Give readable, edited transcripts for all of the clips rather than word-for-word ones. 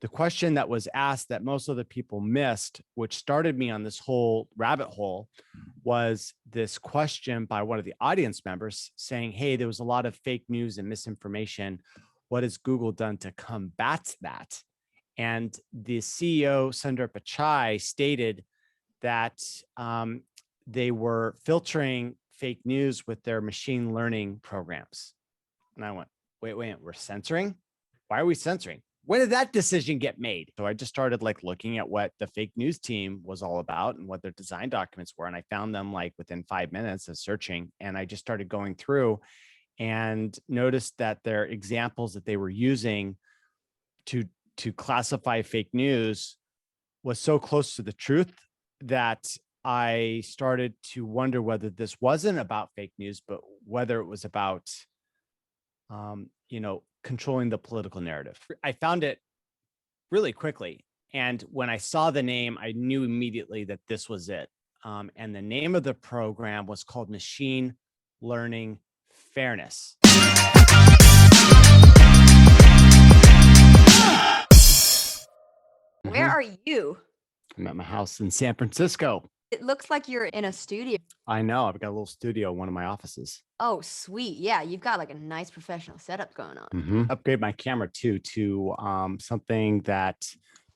the question that was asked that most of the people missed, which started me on this whole rabbit hole, was this question by one of the audience members saying, hey, there was a lot of fake news and misinformation. What has Google done to combat that? And the CEO, Sundar Pichai, stated that they were filtering fake news with their machine learning programs. And I went, wait, we're censoring? Why are we censoring? When did that decision get made? So I just started like looking at what the fake news team was all about and what their design documents were. And I found them like within 5 minutes of searching. And I just started going through and noticed that their examples that they were using to classify fake news was so close to the truth that I started to wonder whether this wasn't about fake news, but whether it was about, controlling the political narrative. I found it really quickly. And when I saw the name, I knew immediately that this was it. And the name of the program was called Machine Learning Fairness. Where are you? I'm at my house in San Francisco. It looks like you're in a studio. I know. I've got a little studio in one of my offices. Oh, sweet. Yeah, you've got like a nice professional setup going on. Upgrade my camera too to something that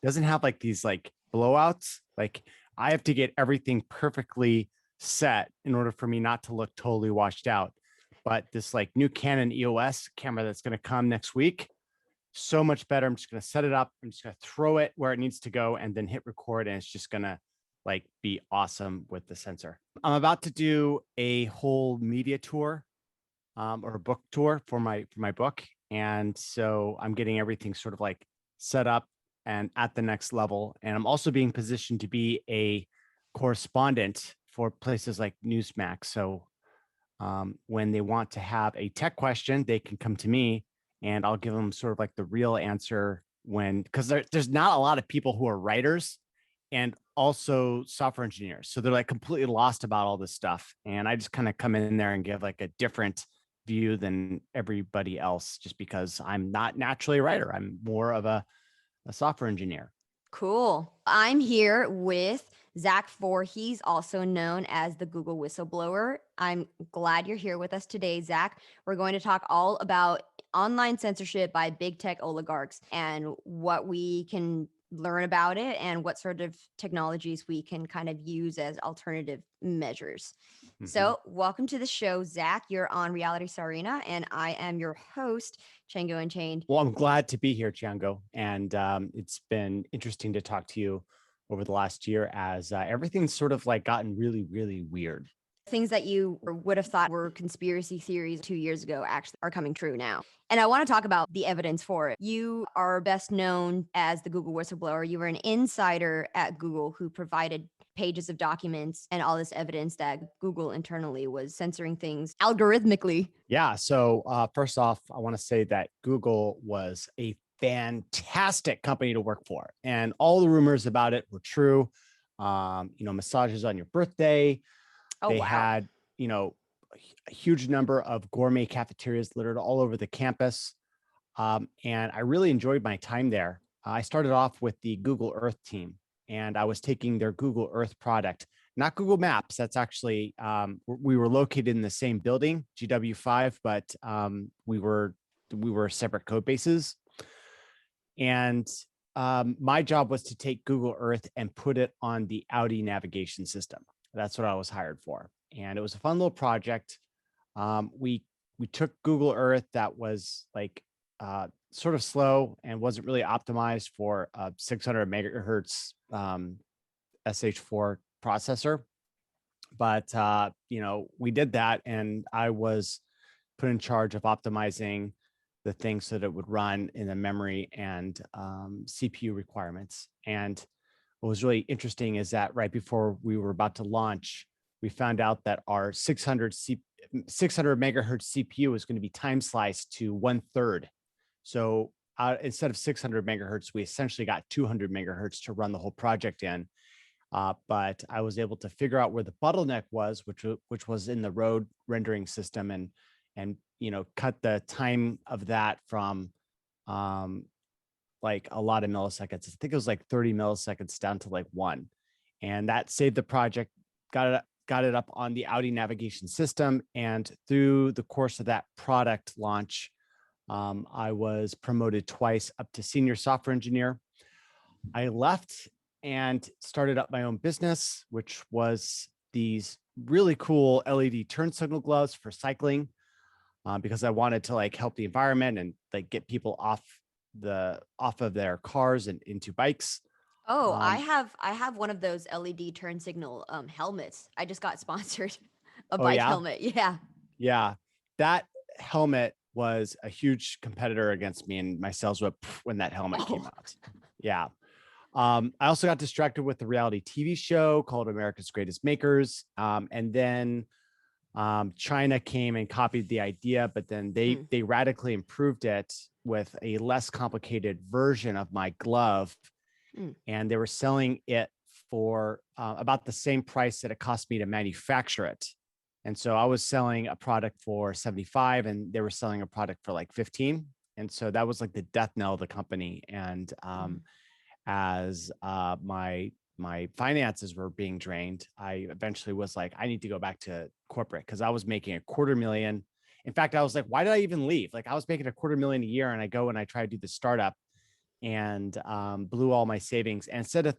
doesn't have like these like blowouts. Like I have to get everything perfectly set in order for me not to look totally washed out. But this like new Canon EOS camera that's going to come next week, so much better. I'm just going to set it up. I'm just going to throw it where it needs to go and then hit record. And it's just going to like be awesome with the sensor. I'm about to do a whole media tour or a book tour for my book. And so I'm getting everything sort of like set up and at the next level. And I'm also being positioned to be a correspondent for places like Newsmax. So when they want to have a tech question, they can come to me and I'll give them sort of like the real answer because there's not a lot of people who are writers and also software engineers. So they're like completely lost about all this stuff. And I just kind of come in there and give like a different view than everybody else, just because I'm not naturally a writer. I'm more of a software engineer. Cool. I'm here with Zach Vorhies, also known as the Google whistleblower. I'm glad you're here with us today, Zach. We're going to talk all about online censorship by big tech oligarchs and what we can learn about it and what sort of technologies we can kind of use as alternative measures. So welcome to the show, Zach. You're on Reality Sarina, and I am your host, Chango Unchained. Well, I'm glad to be here, Chango. And it's been interesting to talk to you over the last year as everything's sort of like gotten really, really weird. Things that you would have thought were conspiracy theories 2 years ago actually are coming true now. And I want to talk about the evidence for it. You are best known as the Google whistleblower. You were an insider at Google who provided pages of documents and all this evidence that Google internally was censoring things algorithmically. Yeah. So first off, I want to say that Google was a fantastic company to work for. And all the rumors about it were true. Massages on your birthday. They had, a huge number of gourmet cafeterias littered all over the campus. And I really enjoyed my time there. I started off with the Google Earth team, and I was taking their Google Earth product, not Google Maps. That's actually, we were located in the same building, GW5, but we were separate code bases. And my job was to take Google Earth and put it on the Audi navigation system. That's what I was hired for. And it was a fun little project. We took Google Earth that was like sort of slow and wasn't really optimized for a 600 megahertz SH4 processor. But, we did that, and I was put in charge of optimizing the things so that it would run in the memory and CPU requirements. And what was really interesting is that right before we were about to launch, we found out that our 600 megahertz CPU was going to be time sliced to 1/3. So instead of 600 megahertz, we essentially got 200 megahertz to run the whole project in. But I was able to figure out where the bottleneck was, which was in the road rendering system, and cut the time of that from like a lot of milliseconds. I think it was like 30 milliseconds down to like one. And that saved the project, got it up on the Audi navigation system. And through the course of that product launch, I was promoted twice up to senior software engineer. I left and started up my own business, which was these really cool LED turn signal gloves for cycling, because I wanted to like help the environment and like get people off of their cars and into bikes. Oh, I Um, have I have one of those LED turn signal helmets. I just got sponsored a oh bike yeah, helmet. Yeah. yeah, that helmet was a huge competitor against me, and my sales went when that helmet came Oh. out. Yeah. I also got distracted with the reality TV show called America's Greatest Makers. And then China came and copied the idea, but then Mm, they radically improved it with a less complicated version of my glove, mm, and they were selling it for about the same price that it cost me to manufacture it. And so I was selling a product for 75, and they were selling a product for like 15. And so that was like the death knell of the company. And mm. as my finances were being drained, I eventually was like, I need to go back to corporate because I was making a quarter million. In fact, I was like, why did I even leave? Like I was making a quarter million a year, and I go and I try to do the startup, and blew all my savings. And instead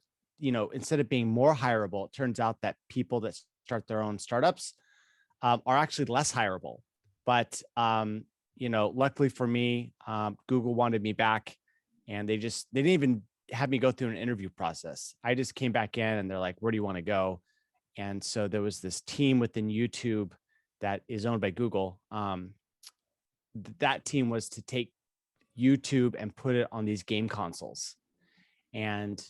of being more hireable, it turns out that people that start their own startups are actually less hireable. But luckily for me, Google wanted me back, and they didn't even have me go through an interview process. I just came back in, and they're like, "Where do you want to go?" And so there was this team within YouTube that is owned by Google. That team was to take YouTube and put it on these game consoles, and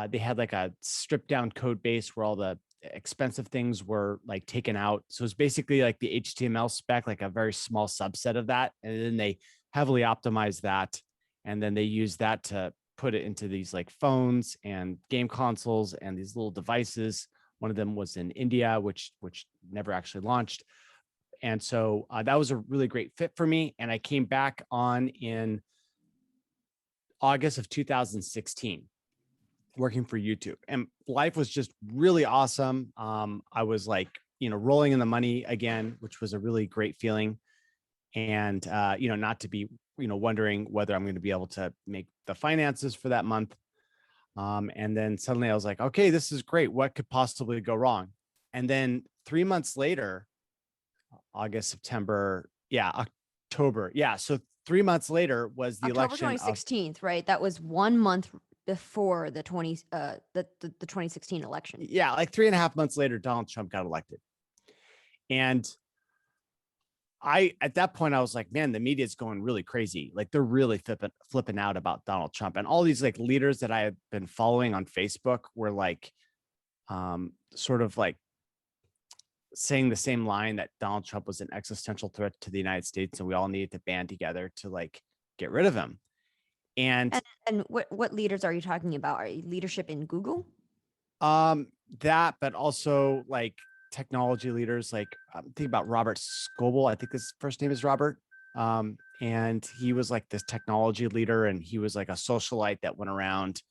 they had like a stripped down code base where all the expensive things were like taken out. So it's basically like the HTML spec, like a very small subset of that. And then they heavily optimized that. And then they used that to put it into these like phones and game consoles and these little devices. One of them was in India, which never actually launched. And so that was a really great fit for me. And I came back on in August of 2016 working for YouTube, and life was just really awesome. I was like, rolling in the money again, which was a really great feeling. And, not to be, wondering whether I'm going to be able to make the finances for that month. And then suddenly I was like, okay, this is great. What could possibly go wrong? And then 3 months later, August, September, yeah, October. Yeah. So 3 months later was the October election of, 2016th, right? That was 1 month before the 2016 election. yeah, like 3.5 months later, Donald Trump got elected. And at that point, I was like, man, the media is going really crazy. Like they're really flipping out about Donald Trump, and all these like leaders that I had been following on Facebook were like, sort of like saying the same line that Donald Trump was an existential threat to the United States, and we all needed to band together to like get rid of him. And And what leaders are you talking about? Are you leadership in Google? um, that, but also like technology leaders, like think about Robert Scoble. I think his first name is Robert. And he was like this technology leader, and he was like a socialite that went around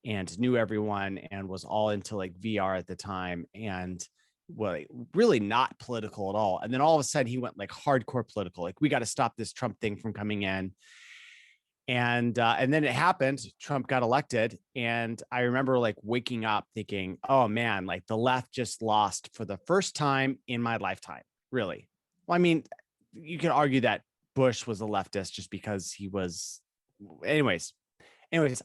and knew everyone and was all into like VR at the time, and well, really not political at all. And then all of a sudden he went like hardcore political. Like we got to stop this Trump thing from coming in. And then it happened. Trump got elected, and I remember like waking up thinking, "Oh man, like the left just lost for the first time in my lifetime." Really? Well, I mean, you could argue that Bush was a leftist just because he was. Anyways,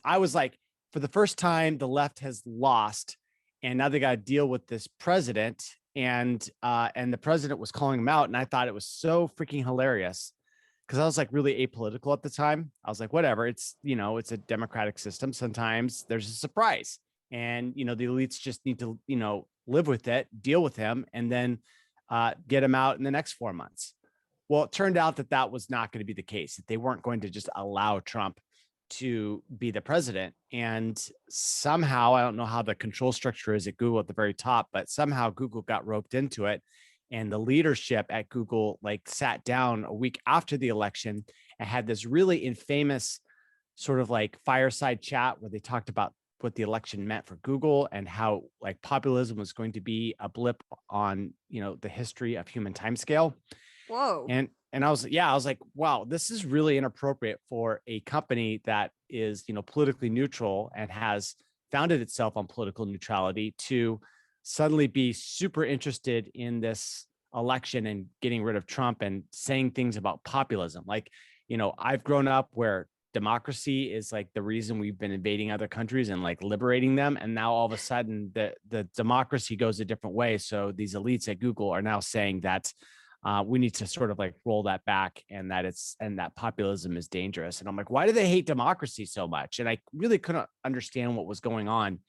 I was like, for the first time, the left has lost, and now they got to deal with this president, and the president was calling him out, and I thought it was so freaking hilarious because I was like really apolitical at the time. I was like, whatever, it's a democratic system. Sometimes there's a surprise, and the elites just need to live with it, deal with him, and then get him out in the next 4 months. Well, it turned out that that was not going to be the case. That they weren't going to just allow Trump to be the president. And somehow, I don't know how the control structure is at Google at the very top, but somehow Google got roped into it. And the leadership at Google like sat down a week after the election and had this really infamous sort of like fireside chat where they talked about what the election meant for Google and how like populism was going to be a blip on, the history of human timescale. Whoa. And I was like, wow, this is really inappropriate for a company that is, politically neutral and has founded itself on political neutrality to suddenly be super interested in this election and getting rid of Trump and saying things about populism. Like, I've grown up where democracy is like the reason we've been invading other countries and like liberating them. And now all of a sudden the democracy goes a different way. So these elites at Google are now saying that we need to sort of like roll that back and that populism is dangerous. And I'm like, why do they hate democracy so much? And I really couldn't understand what was going on.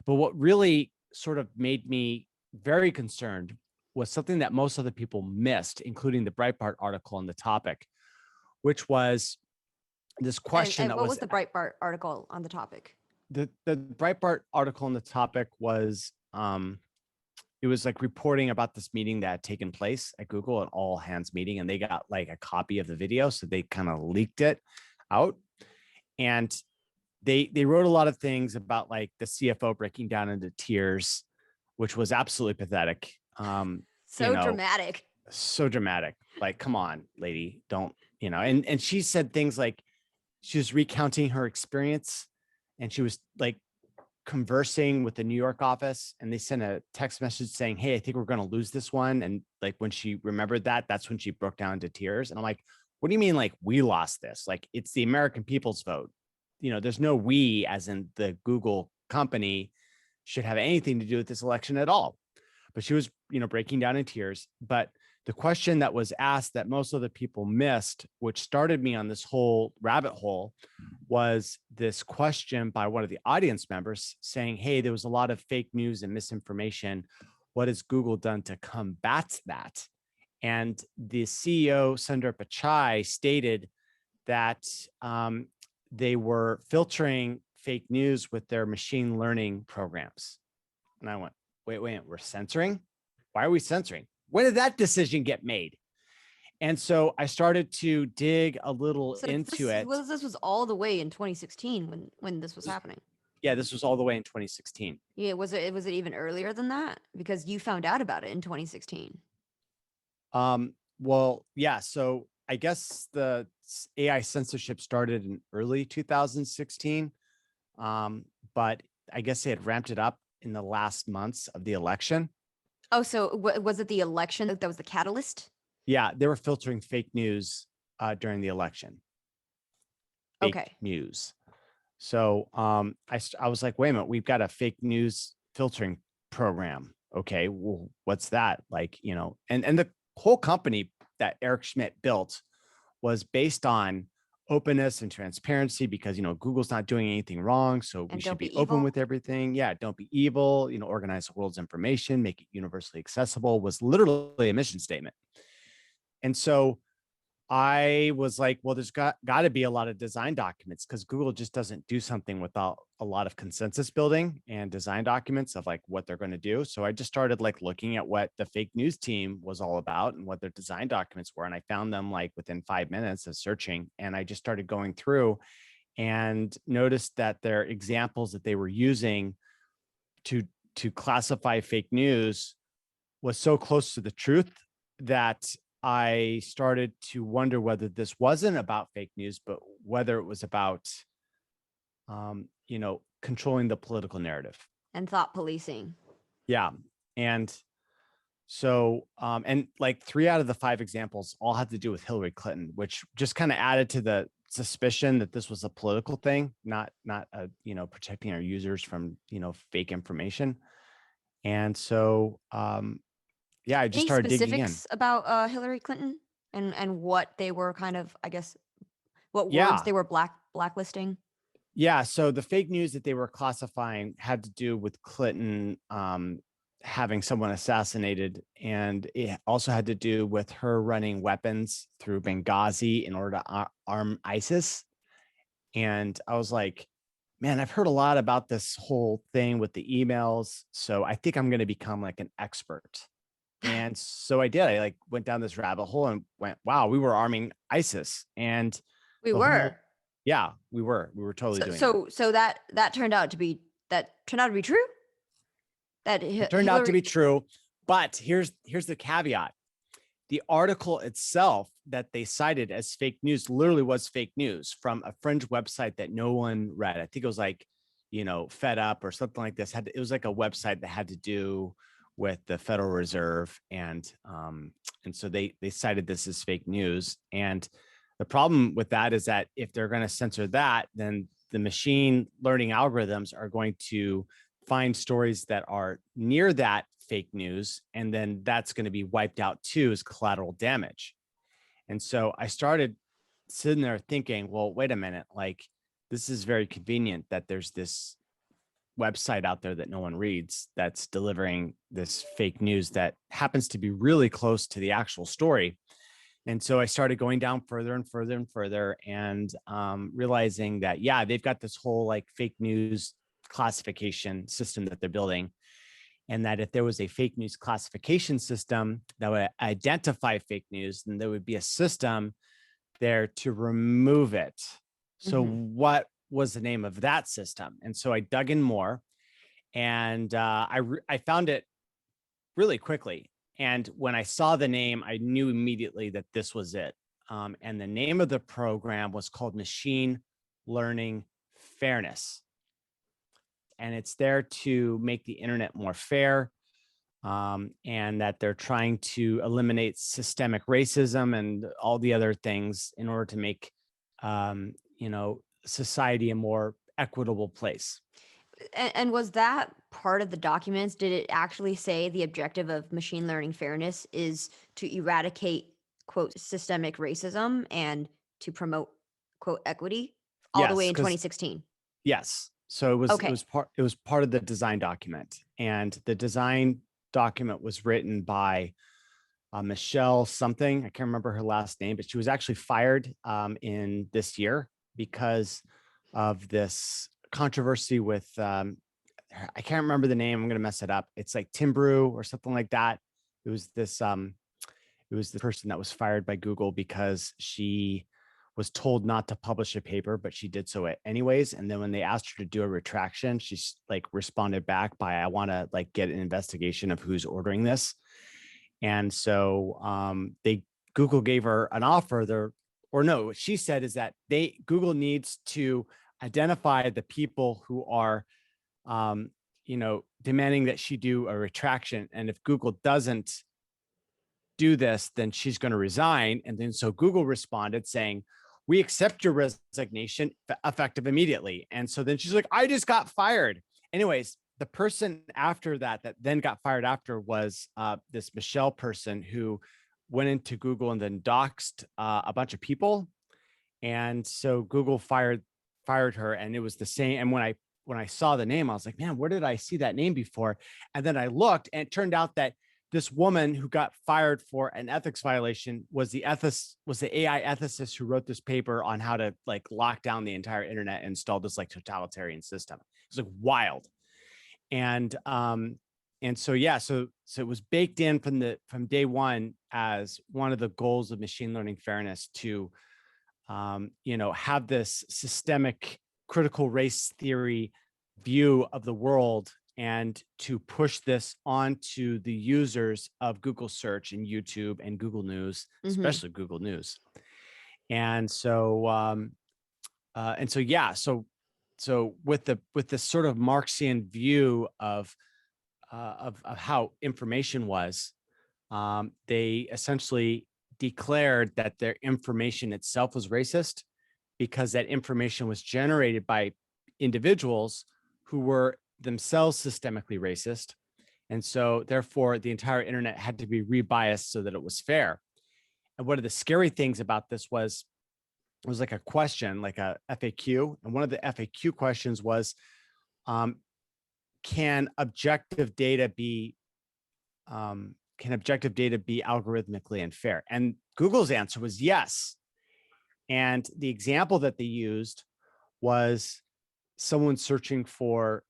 But what really sort of made me very concerned was something that most other people missed, including the Breitbart article on the topic, which was this question And that what was was the Breitbart article on the topic? the Breitbart article on the topic was it was like reporting about this meeting that had taken place at Google, an all hands meeting, and they got like a copy of the video, so they kind of leaked it out. And they wrote a lot of things about like the CFO breaking down into tears, which was absolutely pathetic. You So know, dramatic. so dramatic. Like, come on, lady, don't, and she said things like she was recounting her experience and she was like conversing with the New York office and they sent a text message saying, hey, I think we're going to lose this one. And like when she remembered that, that's when she broke down into tears. And I'm like, what do you mean like we lost this? Like it's the American people's vote. There's no we as in the Google company should have anything to do with this election at all. But she was, breaking down in tears. But the question that was asked that most of the people missed, which started me on this whole rabbit hole, was this question by one of the audience members saying, hey, there was a lot of fake news and misinformation. What has Google done to combat that? And the CEO, Sundar Pichai, stated that they were filtering fake news with their machine learning programs. And I went, wait, we're censoring? Why are we censoring? When did that decision get made? And so I started to dig a little So into it. this was all the way in 2016 when this was happening. Yeah, this was all the way in 2016. Yeah, was it even earlier than that? Because you found out about it in 2016. Well, yeah. So I guess the AI censorship started in early 2016, but I guess they had ramped it up in the last months of the election. Oh, so was it the election that was the catalyst? Yeah, they were filtering fake news during the election. Fake Okay. news. So I was like, wait a minute, we've got a fake news filtering program. Okay, well, what's that? Like, and the whole company that Eric Schmidt built was based on openness and transparency because Google's not doing anything wrong, so we And should don't be be open evil. with everything. Yeah, don't be evil. Organize the world's information, make it universally accessible was literally a mission statement. And so I was like, well, there's got to be a lot of design documents because Google just doesn't do something without a lot of consensus building and design documents of like what they're going to do. So I just started like looking at what the fake news team was all about and what their design documents were. And I found them like within 5 minutes of searching. And I just started going through and noticed that their examples that they were using to classify fake news was so close to the truth that I started to wonder whether this wasn't about fake news, but whether it was about, controlling the political narrative. And thought policing. Yeah. And so, and like 3 out of the 5 examples all had to do with Hillary Clinton, which just kind of added to the suspicion that this was a political thing, not protecting our users from, fake information. And so, yeah, I just Any started digging in. specifics about Hillary Clinton and what they were kind of, I guess, what words Yeah. they were blacklisting? Yeah. So the fake news that they were classifying had to do with Clinton having someone assassinated. And it also had to do with her running weapons through Benghazi in order to arm ISIS. And I was like, man, I've heard a lot about this whole thing with the emails. So I think I'm going to become like an expert. And so I did. I like went down this rabbit hole and went, wow, we were arming ISIS. And We the whole were. Yeah, we were totally So doing that. so that turned out to be true? That It turned out to Hillary. be true, but here's the caveat. The article itself that they cited as fake news literally was fake news from a fringe website that no one read. I think it was like, Fed Up or something like this. It was like a website that had to do with the Federal Reserve, and so they cited this as fake news. And the problem with that is that if they're going to censor that, then the machine learning algorithms are going to find stories that are near that fake news, and then that's going to be wiped out too as collateral damage. And so I started sitting there thinking, well, wait a minute, like this is very convenient that there's this website out there that no one reads that's delivering this fake news that happens to be really close to the actual story. And so I started going down further and further and further, and realizing that, yeah, they've got this whole like fake news classification system that they're building. And that if there was a fake news classification system that would identify fake news, then there would be a system there to remove it. So, Mhm. what was the name of that system? And so I dug in more, and I found it really quickly. And when I saw the name, I knew immediately that this was it. And the name of the program was called Machine Learning Fairness. And it's there to make the internet more fair, and that they're trying to eliminate systemic racism and all the other things in order to make, society a more equitable place. And was that part of the documents? Did it actually say the objective of machine learning fairness is to eradicate, quote, systemic racism and to promote, quote, equity all the way Yes, in because 2016? yes, so Okay. it was part of the design document, and the design document was written by Michelle something. I can't remember her last name, but she was actually fired in this year because of this controversy with, I can't remember the name. I'm going to mess it up. It's like Timbrew or something like that. It was this it was the person that was fired by Google because she was told not to publish a paper, but she did so anyways. And then when they asked her to do a retraction, she's like responded back by, I want to like get an investigation of who's ordering this. And so they Google gave her an offer there, or no, what she said is that Google needs to identify the people who are, demanding that she do a retraction. And if Google doesn't do this, then she's going to resign. And then so Google responded saying, we accept your resignation effective immediately. And so then she's like, I just got fired. Anyways, the person after that then got fired after was this Michelle person who went into Google and then doxed a bunch of people. And so Google fired her, and it was the same. And when I saw the name, I was like, man, where did I see that name before? And then I looked, and it turned out that this woman who got fired for an ethics violation was the AI ethicist who wrote this paper on how to like lock down the entire internet and install this like totalitarian system. It's like wild. And so yeah, so it was baked in from day one as one of the goals of machine learning fairness to have this systemic critical race theory view of the world, and to push this onto the users of Google search and YouTube and Google News, Mhm. especially Google News. And so yeah, so with this sort of Marxian view of how information was, they essentially declared that their information itself was racist because that information was generated by individuals who were themselves systemically racist. And so, therefore, the entire internet had to be rebiased so that it was fair. And one of the scary things about this was it was like a question, like a FAQ. And one of the FAQ questions was, um, can objective data be algorithmically unfair? And Google's answer was yes. And the example that they used was someone searching for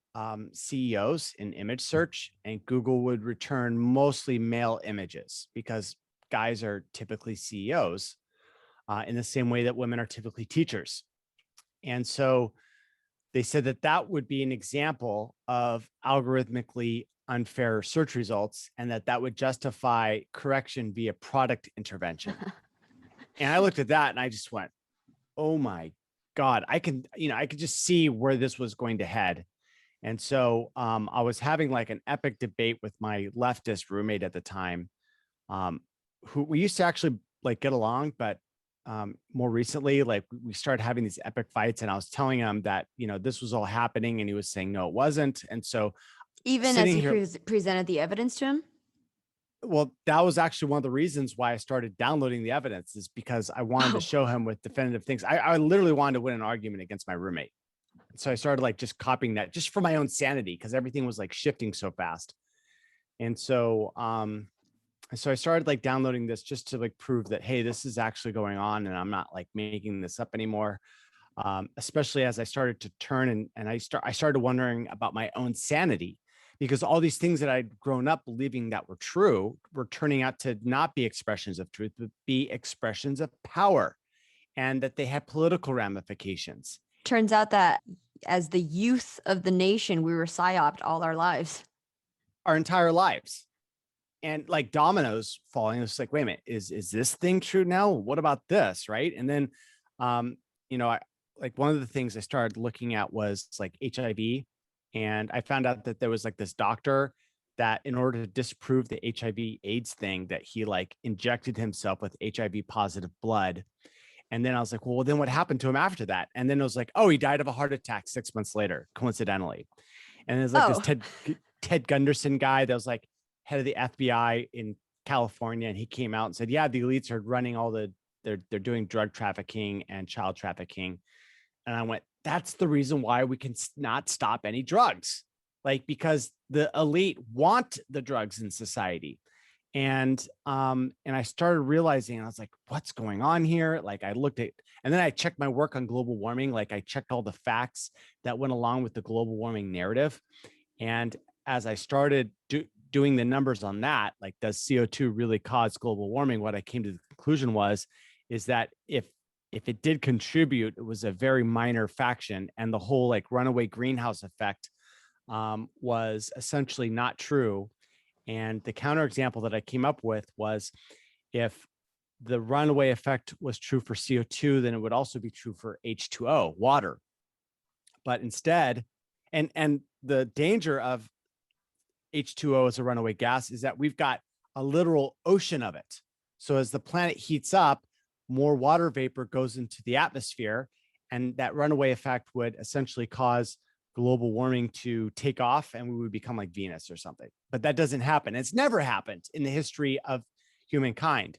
CEOs in image search, and Google would return mostly male images because guys are typically CEOs, in the same way that women are typically teachers. And so they said that that would be an example of algorithmically unfair search results, and that that would justify correction via product intervention. And I looked at that and I just went, oh my God, I could just see where this was going to head. And so I was having like an epic debate with my leftist roommate at the time, um, who we used to actually like get along, but more recently, like we started having these epic fights, and I was telling him that, this was all happening, and he was saying, no, it wasn't. And so Even as sitting you here, presented the evidence to him? well, that was actually one of the reasons why I started downloading the evidence, is because I wanted to Oh, show him with definitive things. I literally wanted to win an argument against my roommate. So I started like just copying that just for my own sanity, because everything was like shifting so fast. And so I started like downloading this just to like prove that, hey, this is actually going on and I'm not like making this up anymore. Especially as I started to turn and I started wondering about my own sanity, because all these things that I'd grown up believing that were true were turning out to not be expressions of truth, but be expressions of power, and that they had political ramifications turns out that as the youth of the nation, we were psyoped all our lives. our entire lives. And like dominoes falling, it's like, wait a minute, is this thing true now? What about this? Right. And then um, I like one of the things I started looking at was like HIV. And I found out that there was like this doctor that, in order to disprove the HIV AIDS thing, that he like injected himself with HIV positive blood. And then I was like, well, then what happened to him after that? And then it was like, oh, he died of a heart attack 6 months later, coincidentally. And there's like this Oh, Ted Gunderson guy that was like head of the FBI in California, and he came out and said, yeah, the elites are running all they're doing drug trafficking and child trafficking. And I went, that's the reason why we can not stop any drugs, like because the elite want the drugs in society. And I started realizing, I was like, what's going on here? Like I looked at, and then I checked my work on global warming. Like I checked all the facts that went along with the global warming narrative. And as I started doing the numbers on that, like, does CO2 really cause global warming? What I came to the conclusion is that if it did contribute, it was a very minor fraction, and the whole like runaway greenhouse effect was essentially not true. And the counterexample that I came up with was, if the runaway effect was true for CO2, then it would also be true for H2O, water. But instead, and the danger of H2O as a runaway gas is that we've got a literal ocean of it. So as the planet heats up, more water vapor goes into the atmosphere, and that runaway effect would essentially cause global warming to take off, and we would become like Venus or something. But that doesn't happen. It's never happened in the history of humankind.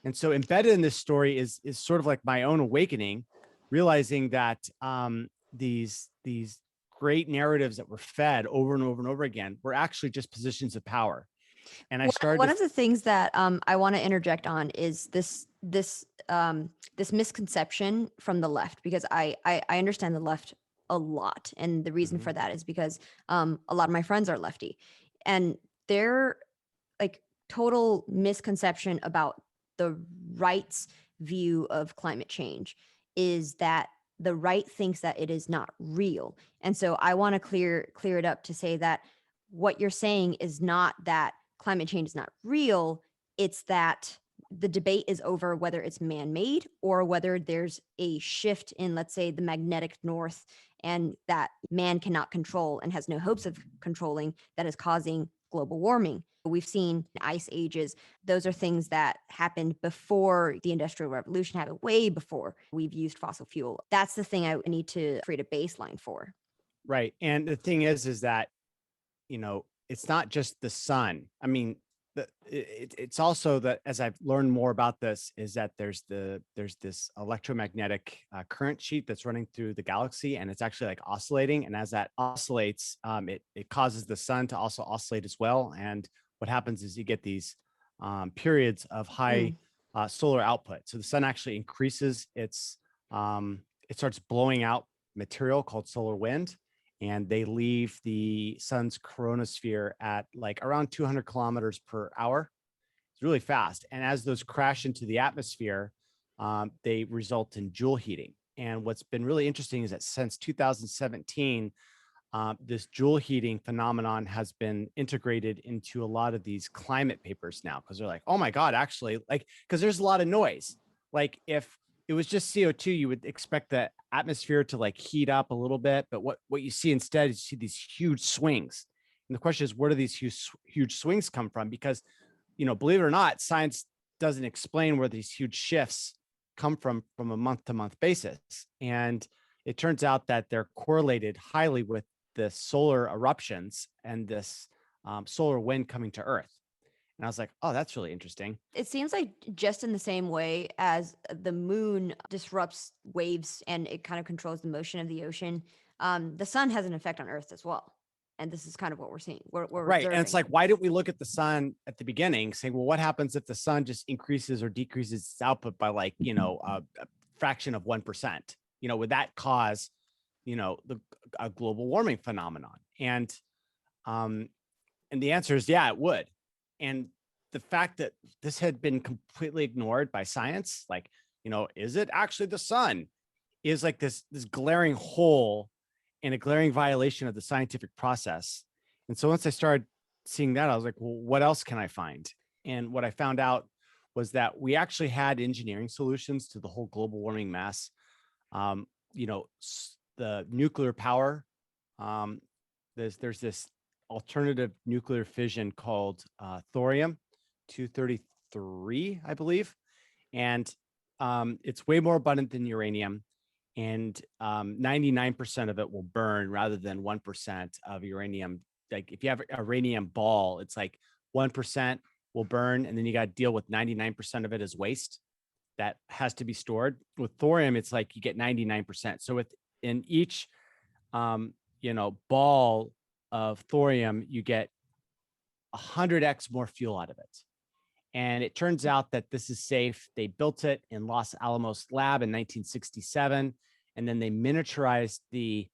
And so embedded in this story is sort of like my own awakening, realizing that these great narratives that were fed over and over and over again were actually just positions of power. And I started one to of the things that I want to interject on is this misconception from the left, because I understand the left a lot, and the reason Mhm. for that is because a lot of my friends are lefty, and their like total misconception about the right's view of climate change is that the right thinks that it is not real. And so I want to clear it up to say that what you're saying is not that climate change is not real, it's that the debate is over whether it's man-made or whether there's a shift in, let's say, the magnetic north, and that man cannot control and has no hopes of controlling, that is causing global warming. We've seen ice ages. Those are things that happened before the Industrial Revolution, happened way before we've used fossil fuel. That's the thing I need to create a baseline for. Right. And the thing is that, it's not just the sun. I mean, it's also that, as I've learned more about this, is that there's this electromagnetic current sheet that's running through the galaxy, and it's actually like oscillating. And as that oscillates, it causes the sun to also oscillate as well. And what happens is you get these periods of high Mm. solar output. So the sun actually increases it starts blowing out material called solar wind, and they leave the sun's coronosphere at like around 200 kilometers per hour. It's really fast. And as those crash into the atmosphere, they result in joule heating. And what's been really interesting is that since 2017, this joule heating phenomenon has been integrated into a lot of these climate papers now, because they're like, oh my God, actually, like, because there's a lot of noise. Like if it was just CO2, you would expect the atmosphere to like heat up a little bit. But what you see instead is you see these huge swings. And the question is, where do these huge swings come from? Because, believe it or not, science doesn't explain where these huge shifts come from a month to month basis. And it turns out that they're correlated highly with the solar eruptions and this solar wind coming to Earth. And I was like, oh, that's really interesting. It seems like just in the same way as the moon disrupts waves and it kind of controls the motion of the ocean, the sun has an effect on Earth as well. And this is kind of what we're seeing. We're Right. And it's observing. like, why didn't we look at the sun at the beginning saying, well, what happens if the sun just increases or decreases its output by like, a fraction of 1%? Would that cause, a global warming phenomenon? Um, and the answer is, yeah, it would. And the fact that this had been completely ignored by science, like, is it actually the sun, is like this glaring hole and a glaring violation of the scientific process. And so once I started seeing that, I was like, well, what else can I find? And what I found out was that we actually had engineering solutions to the whole global warming mess. Um, the nuclear power. Um, there's this alternative nuclear fission called thorium 233, I believe, and it's way more abundant than uranium. And 99% of it will burn rather than 1% of uranium. Like if you have a uranium ball, it's like 1% will burn, and then you got to deal with 99% of it as waste that has to be stored. With thorium, it's like you get 99%. So within each ball of thorium, you get 100x more fuel out of it. And it turns out that this is safe. They built it in Los Alamos lab in 1967, and then they miniaturized the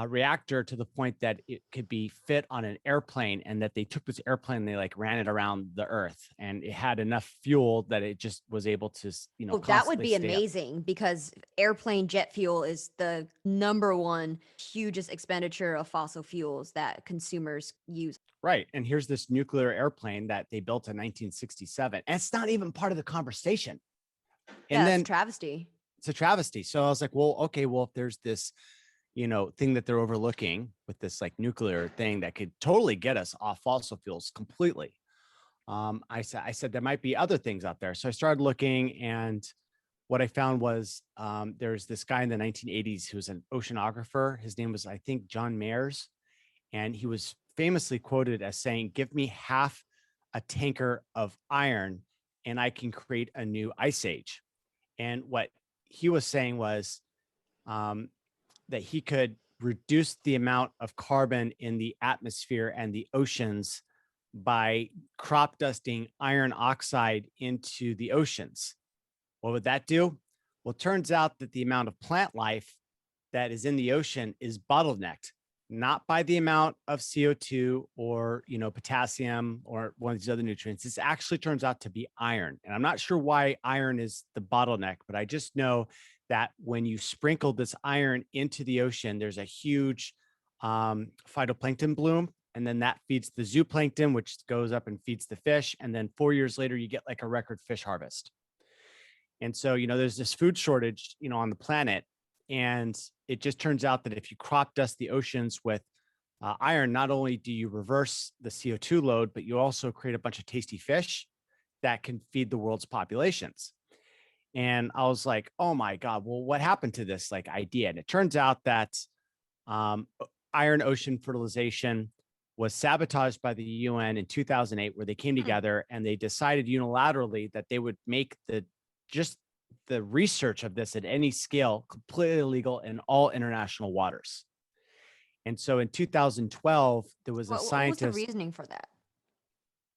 reactor to the point that it could be fit on an airplane, and that they took this airplane and they like ran it around the Earth, and it had enough fuel that it just was able to, Oh, that would constantly be stay up. amazing because airplane jet fuel is the number one hugest expenditure of fossil fuels that consumers use. Right. And here's this nuclear airplane that they built in 1967. And it's not even part of the conversation. Yeah, And that's a then travesty. it's a travesty. So I was like, well, okay, well, if there's this, thing that they're overlooking with this like nuclear thing that could totally get us off fossil fuels completely. I said there might be other things out there. So I started looking, and what I found was there's this guy in the 1980s who was an oceanographer. His name was, I think, John Mayers. And he was famously quoted as saying, give me half a tanker of iron and I can create a new ice age. And what he was saying was um, that he could reduce the amount of carbon in the atmosphere and the oceans by crop dusting iron oxide into the oceans. What would that do? Well, it turns out that the amount of plant life that is in the ocean is bottlenecked, not by the amount of CO2 or, potassium or one of these other nutrients. This actually turns out to be iron. And I'm not sure why iron is the bottleneck, but I just know that when you sprinkle this iron into the ocean, there's a huge phytoplankton bloom. And then that feeds the zooplankton, which goes up and feeds the fish. And then 4 years later, you get like a record fish harvest. And so, there's this food shortage, on the planet. And it just turns out that if you crop dust the oceans with iron, not only do you reverse the CO2 load, but you also create a bunch of tasty fish that can feed the world's populations. And I was like, oh my God, well, what happened to this like idea? And it turns out that um, iron ocean fertilization was sabotaged by the UN in 2008, where they came Hmm. together and they decided unilaterally that they would make just the research of this at any scale completely illegal in all international waters. And so in 2012, there was a What was the scientist, reasoning for that?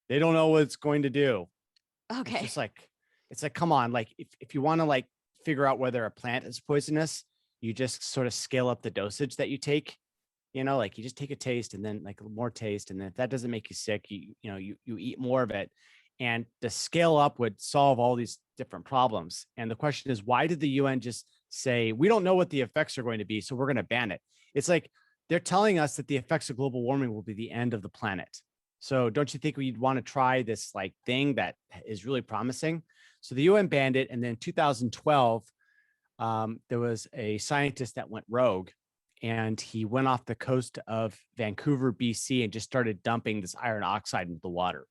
they don't know what it's going to do. It's Okay. just like, it's like, come on, like if you want to like figure out whether a plant is poisonous, you just sort of scale up the dosage that you take. Like you just take a taste and then like more taste. And then if that doesn't make you sick, you eat more of it. And the scale up would solve all these different problems. And the question is, why did the UN just say, we don't know what the effects are going to be, so we're going to ban it. It's like they're telling us that the effects of global warming will be the end of the planet. So don't you think we'd want to try this like thing that is really promising? So the UN banned it. And then 2012, there was a scientist that went rogue, and he went off the coast of Vancouver, BC, and just started dumping this iron oxide into the water.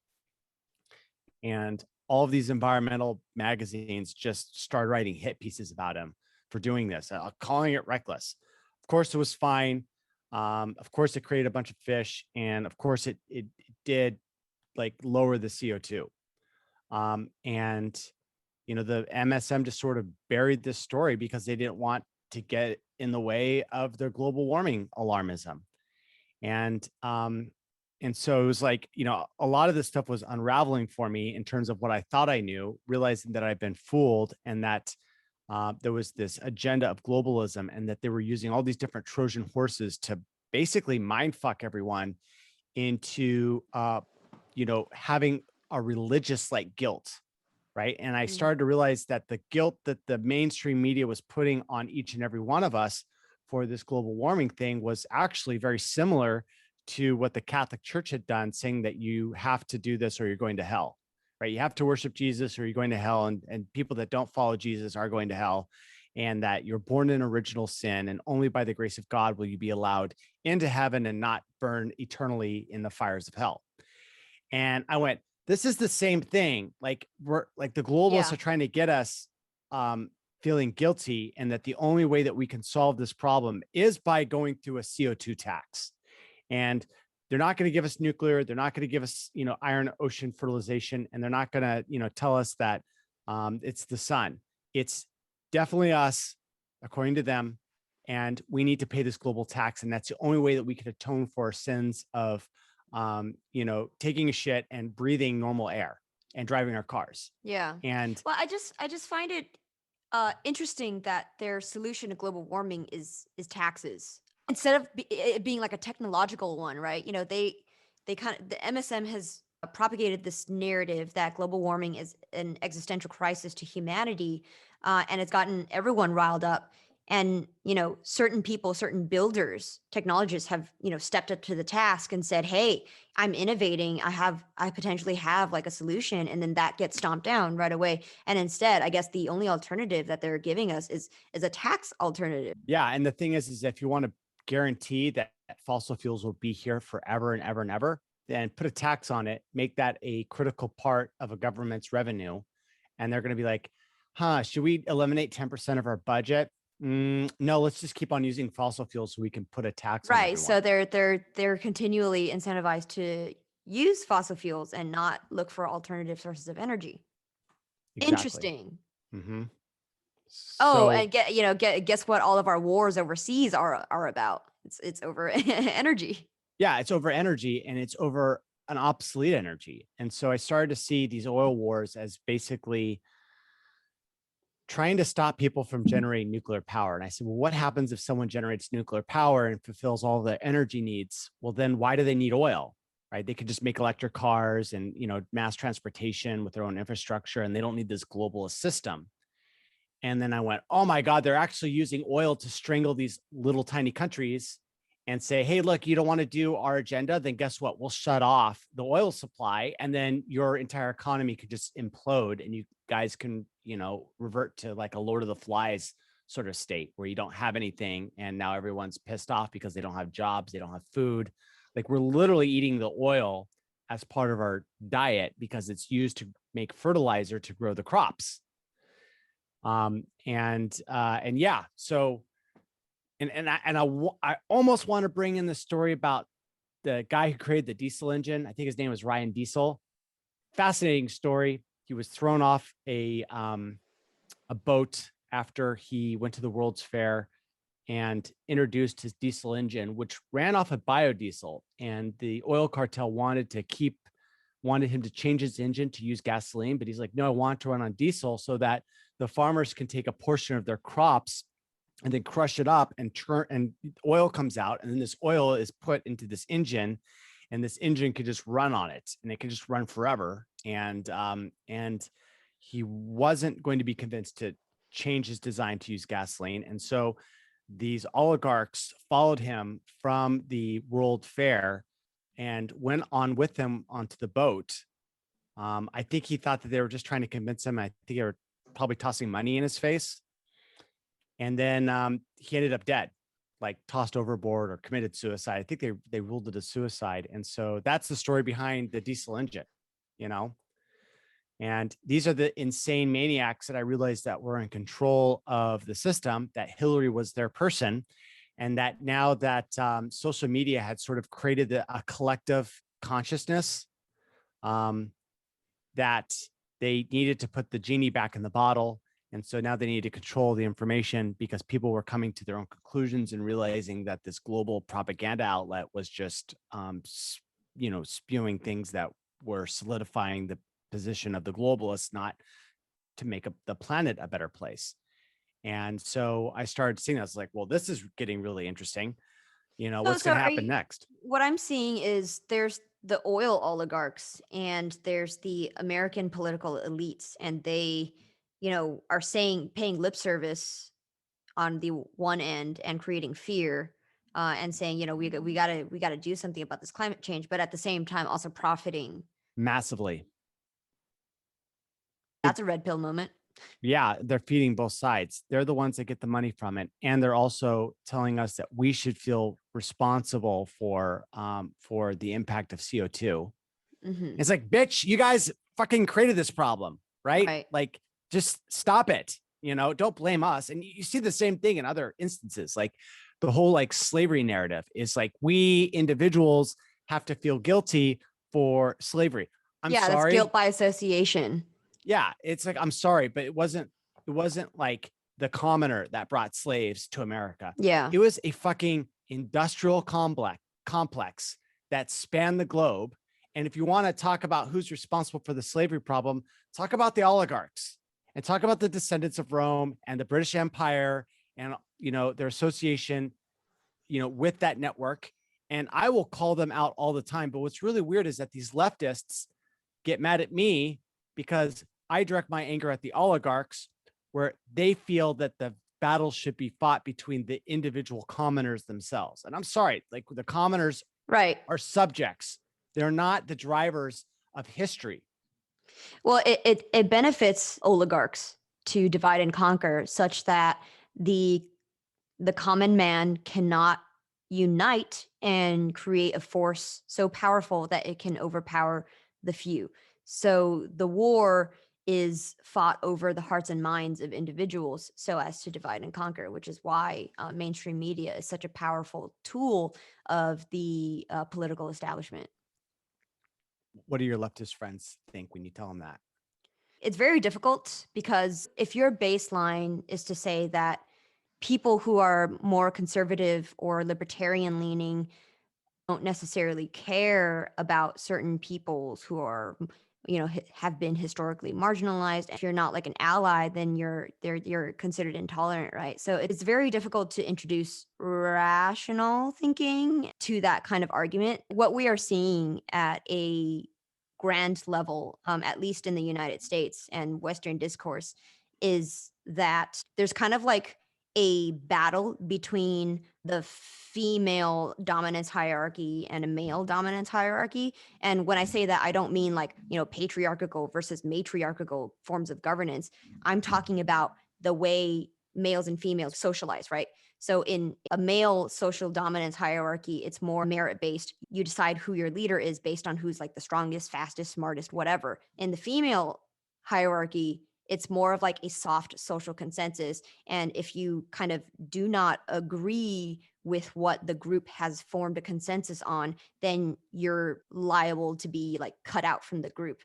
And all of these environmental magazines just started writing hit pieces about him for doing this, calling it reckless. Of course, it was fine. Of course, it created a bunch of fish, and of course, it did like lower the CO2. And the MSM just sort of buried this story because they didn't want to get in the way of their global warming alarmism. And so it was like, a lot of this stuff was unraveling for me in terms of what I thought I knew, realizing that I'd been fooled, and that there was this agenda of globalism, and that they were using all these different Trojan horses to basically mind fuck everyone into, having a religious like guilt. Right. And I Mm. started to realize that the guilt that the mainstream media was putting on each and every one of us for this global warming thing was actually very similar to what the Catholic Church had done, saying that you have to do this or you're going to hell. Right. You have to worship Jesus or you're going to hell. And people that don't follow Jesus are going to hell. And that you're born in original sin, and only by the grace of God will you be allowed into heaven and not burn eternally in the fires of hell. And I went, this is the same thing. Like, we're like, the globalists Yeah. are trying to get us feeling guilty, and that the only way that we can solve this problem is by going through a CO2 tax. And they're not going to give us nuclear. They're not going to give us, iron ocean fertilization. And they're not going to, tell us that it's the sun. It's definitely us, according to them. And we need to pay this global tax. And that's the only way that we can atone for our sins of, taking a shit and breathing normal air and driving our cars. Yeah. And Well, I just find it interesting that their solution to global warming is taxes instead of it being like a technological one, right? They kind of the MSM has propagated this narrative that global warming is an existential crisis to humanity, and it's gotten everyone riled up. And certain people, certain builders, technologists have stepped up to the task and said, "Hey, I'm innovating. I potentially have like a solution," and then that gets stomped down right away. And instead, I guess the only alternative that they're giving us is a tax alternative. yeah, and the thing is if you want to guarantee that fossil fuels will be here forever and ever and ever, then put a tax on it, make that a critical part of a government's revenue. And they're going to be like, should we eliminate 10% of our budget? No, let's just keep on using fossil fuels so we can put a tax on Right. everyone. So they're continually incentivized to use fossil fuels and not look for alternative sources of energy. Exactly. Interesting. Mm-hmm. Oh, So and guess what all of our wars overseas are about? It's over energy. yeah, it's over energy, and it's over an obsolete energy. And so I started to see these oil wars as basically trying to stop people from generating nuclear power. And I said, well, what happens if someone generates nuclear power and fulfills all their energy needs? Well, then why do they need oil? Right? They could just make electric cars and, mass transportation with their own infrastructure, and they don't need this globalist system. And then I went, oh my God, they're actually using oil to strangle these little tiny countries and say, hey, look, you don't want to do our agenda, then guess what? We'll shut off the oil supply, and then your entire economy could just implode, and you guys can, revert to like a Lord of the Flies sort of state where you don't have anything. And now everyone's pissed off because they don't have jobs, they don't have food. Like, we're literally eating the oil as part of our diet because it's used to make fertilizer to grow the crops. And yeah, so I almost want to bring in the story about the guy who created the diesel engine. I think his name was Ryan Diesel. Fascinating story. He was thrown off a boat after he went to the World's Fair and introduced his diesel engine, which ran off of biodiesel. And the oil cartel wanted him to change his engine to use gasoline, but he's like, no, I want to run on diesel so that the farmers can take a portion of their crops and then crush it up and turn, and oil comes out. And then this oil is put into this engine, and this engine could just run on it, and it could just run forever. And he wasn't going to be convinced to change his design to use gasoline. And so these oligarchs followed him from the World Fair and went on with him onto the boat. I think he thought that they were just trying to convince him. I think they were probably tossing money in his face. And then he ended up dead, like tossed overboard or committed suicide. I think they ruled it a suicide. And so that's the story behind the diesel engine, you know? And these are the insane maniacs that I realized that were in control of the system, that Hillary was their person. And that now that social media had sort of created a collective consciousness, that they needed to put the genie back in the bottle. And so now they need to control the information because people were coming to their own conclusions and realizing that this global propaganda outlet was just, spewing things that were solidifying the position of the globalists, not to make the planet a better place. And so I started seeing that. I was like, well, this is getting really interesting. So, What's so going to are happen you, next? what I'm seeing is there's the oil oligarchs and there's the American political elites, and they, are saying paying lip service on the one end and creating fear, and saying, we gotta do something about this climate change, but at the same time also profiting. Massively. That's a red pill moment. Yeah, they're feeding both sides. They're the ones that get the money from it, and they're also telling us that we should feel responsible for the impact of CO2. Hmm. It's like, bitch, you guys fucking created this problem, right? Right. Like, just stop it. Don't blame us. And you see the same thing in other instances. Like the whole like slavery narrative is like we individuals have to feel guilty for slavery. I'm Yeah, that's guilt sorry. by association. Yeah, it's like I'm sorry, but it wasn't like the commoner that brought slaves to America. Yeah. It was a fucking industrial complex that spanned the globe. And if you want to talk about who's responsible for the slavery problem, talk about the oligarchs and talk about the descendants of Rome and the British Empire and their association with that network. And I will call them out all the time. But what's really weird is that these leftists get mad at me because I direct my anger at the oligarchs, where they feel that the battle should be fought between the individual commoners themselves. And I'm sorry, like the commoners Right. are subjects. They're not the drivers of history. Well, it benefits oligarchs to divide and conquer, such that the the common man cannot unite and create a force so powerful that it can overpower the few. So the war is fought over the hearts and minds of individuals so as to divide and conquer, which is why mainstream media is such a powerful tool of the political establishment. What do your leftist friends think when you tell them that? It's very difficult because if your baseline is to say that people who are more conservative or libertarian leaning don't necessarily care about certain peoples who are, have been historically marginalized. If you're not like an ally, then you're considered intolerant, right? So it's very difficult to introduce rational thinking to that kind of argument. What we are seeing at a grand level, at least in the United States and Western discourse, is that there's kind of like a battle between the female dominance hierarchy and a male dominance hierarchy. And when I say that, I don't mean like, patriarchal versus matriarchal forms of governance. I'm talking about the way males and females socialize, right? So in a male social dominance hierarchy, it's more merit based. You decide who your leader is based on who's like the strongest, fastest, smartest, whatever. In the female hierarchy, it's more of like a soft social consensus. And if you kind of do not agree with what the group has formed a consensus on, then you're liable to be like cut out from the group.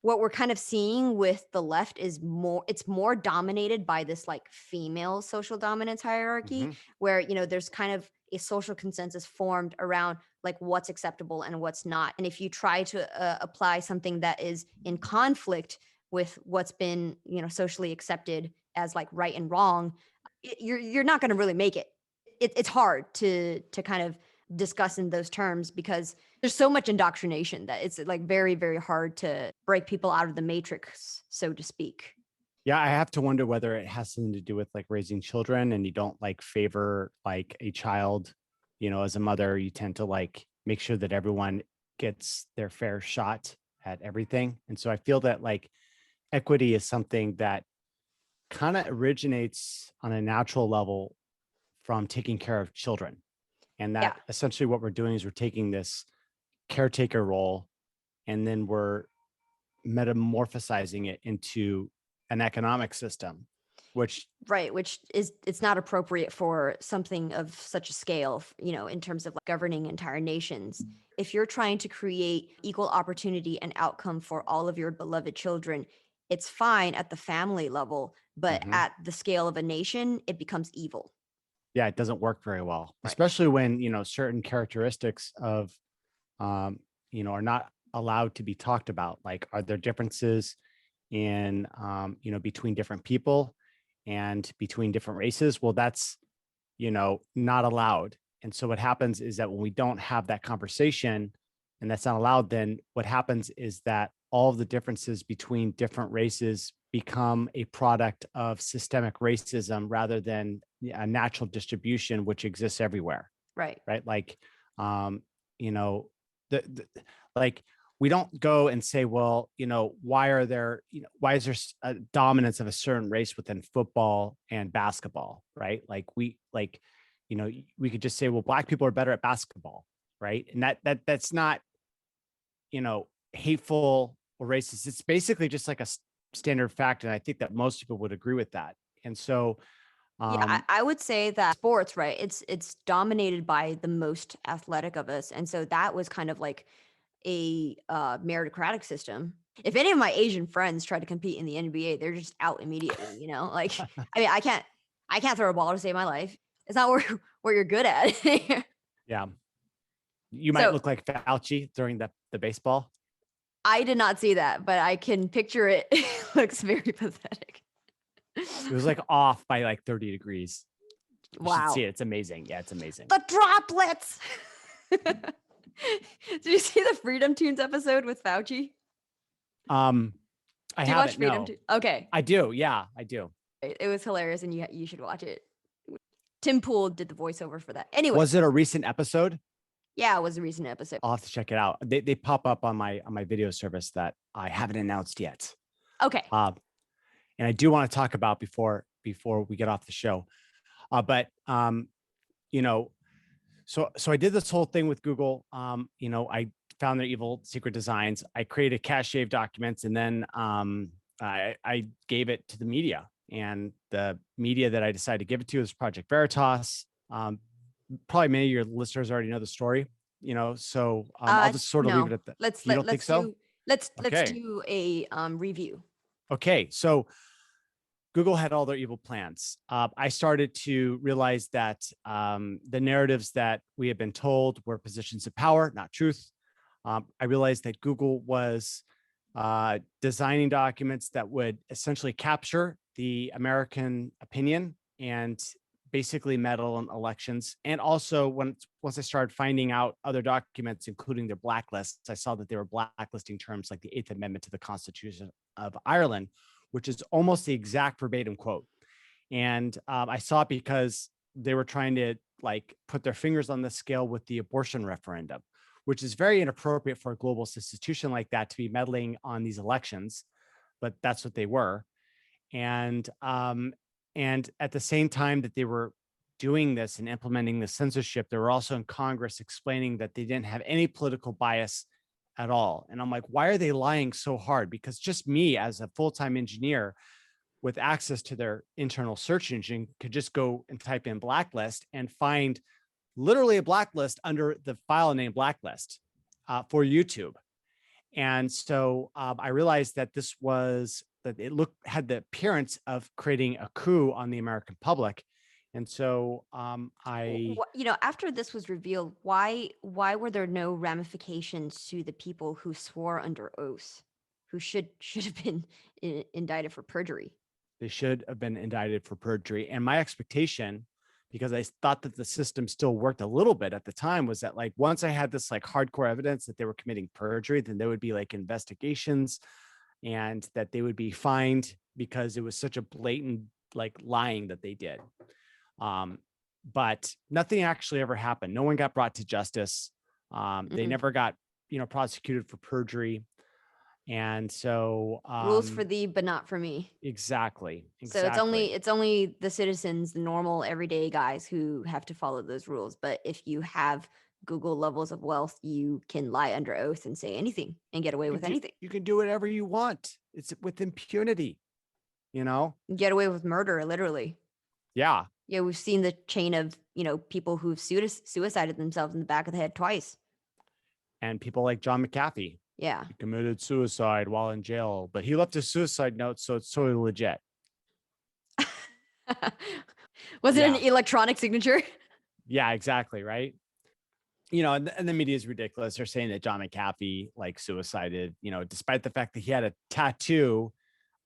What we're kind of seeing with the left is it's more dominated by this like female social dominance hierarchy, Mm-hmm. where, there's kind of a social consensus formed around like what's acceptable and what's not. And if you try to apply something that is in conflict with what's been, socially accepted as like right and wrong, you're not going to really make it. It's hard to kind of discuss in those terms because there's so much indoctrination that it's like very, very hard to break people out of the matrix, so to speak. Yeah, I have to wonder whether it has something to do with like raising children and you don't like favor like a child, as a mother, you tend to like make sure that everyone gets their fair shot at everything. And so I feel that like equity is something that kind of originates on a natural level from taking care of children. And Yeah. that essentially what we're doing is we're taking this caretaker role and then we're metamorphosizing it into an economic system, which Right, which is it's not appropriate for something of such a scale, in terms of like governing entire nations. If you're trying to create equal opportunity and outcome for all of your beloved children, it's fine at the family level, but mhm, at the scale of a nation, it becomes evil. yeah, it doesn't work very well, Right. especially when, certain characteristics of, are not allowed to be talked about. Like, are there differences in, between different people and between different races? Well, that's, not allowed. And so what happens is that when we don't have that conversation and that's not allowed, then what happens is that all of the differences between different races become a product of systemic racism rather than a natural distribution, which exists everywhere, Right. right? Like, you know, the like we don't go and say, well, why are there, why is there a dominance of a certain race within football and basketball, right? Like we could just say, well, black people are better at basketball, right? And that's not, hateful or racist. It's basically just like a standard fact, and I think that most people would agree with that. And so, Yeah, I, um, I would say that sports, right? It's dominated by the most athletic of us, and so that was kind of like a meritocratic system. If any of my Asian friends try to compete in the NBA, they're just out immediately. Like I mean, I can't throw a ball to save my life. It's not where where you're good at. yeah, you might So look like Fauci during the baseball. I did not see that, but I can picture it. It looks very pathetic. It was like off by like 30 degrees. You should see Wow, it. It's amazing. Yeah, it's amazing. the droplets. Did you see the Freedom Tunes episode with Fauci? Um, I Do you watch haven't. Freedom No, Tunes? Okay, I do. Yeah, I do. it was hilarious, and you should watch it. Tim Pool did the voiceover for that. Anyway, Was it a recent episode? yeah, it was a recent episode. I'll have to check it out. They pop up on my video service that I haven't announced yet. Okay. Uh, and I do want to talk about before we get off the show. But you know, so I did this whole thing with Google. I found their evil secret designs. I created cache of documents, and then I gave it to the media. And the media that I decided to give it to is Project Veritas. Probably many of your listeners already know the story. So I'll just sort of leave No. it at that. Let's You let don't think let's so? do let's Okay. do a review. Okay. So Google had all their evil plans. I started to realize that the narratives that we had been told were positions of power, not truth. I realized that Google was designing documents that would essentially capture the American opinion and basically meddle in elections. And also, once I started finding out other documents, including their blacklists, I saw that they were blacklisting terms like the Eighth Amendment to the Constitution of Ireland, which is almost the exact verbatim quote. And I saw it because they were trying to like put their fingers on the scale with the abortion referendum, which is very inappropriate for a global institution like that to be meddling on these elections. But that's what they were. And at the same time that they were doing this and implementing the censorship, they were also in Congress explaining that they didn't have any political bias at all. And I'm like, why are they lying so hard? Because just me as a full-time engineer with access to their internal search engine could just go and type in blacklist and find literally a blacklist under the file name blacklist for YouTube. And so I realized that it had the appearance of creating a coup on the American public. And so After this was revealed, why were there no ramifications to the people who swore under oath, who should have been indicted for perjury? they should have been indicted for perjury. And my expectation, because I thought that the system still worked a little bit at the time, was that like once I had this like hardcore evidence that they were committing perjury, then there would be like investigations and that they would be fined because it was such a blatant like lying that they did. But nothing actually ever happened. No one got brought to justice. They Mm. never got, prosecuted for perjury. And so, Rules for thee, but not for me. exactly, So exactly. it's only the citizens, the normal everyday guys who have to follow those rules. But if you have Google levels of wealth, you can lie under oath and say anything and get away with anything. You can do whatever you want. It's with impunity, you know? Get away with murder, literally. Yeah. Yeah, we've seen the chain of, people who've suicided themselves in the back of the head twice. And people like John McAfee, Yeah. he committed suicide while in jail, but he left a suicide note, so it's totally legit. Was it an Yeah. electronic signature? Yeah, exactly. Right. And the media is ridiculous. They're saying that John McAfee like suicided, despite the fact that he had a tattoo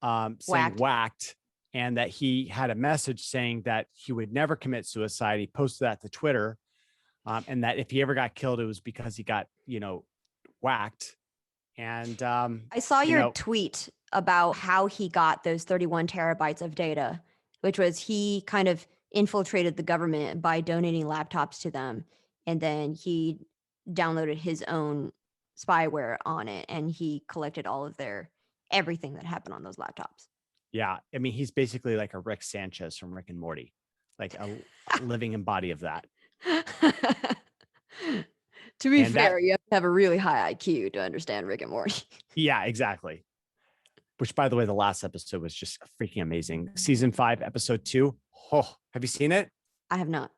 saying Whacked. whacked, and that he had a message saying that he would never commit suicide. He posted that to Twitter, and that if he ever got killed, it was because he got, whacked. And, I saw your tweet about how he got those 31 terabytes of data, which was he kind of infiltrated the government by donating laptops to them. And then he downloaded his own spyware on it and he collected all of their everything that happened on those laptops. yeah, I mean, he's basically like a Rick Sanchez from Rick and Morty, like a living embody of that. To be And fair, you have to have a really high IQ to understand Rick and Morty. yeah, exactly. Which, by the way, the last episode was just freaking amazing. Season 5, episode 2. Oh, have you seen it? I have not.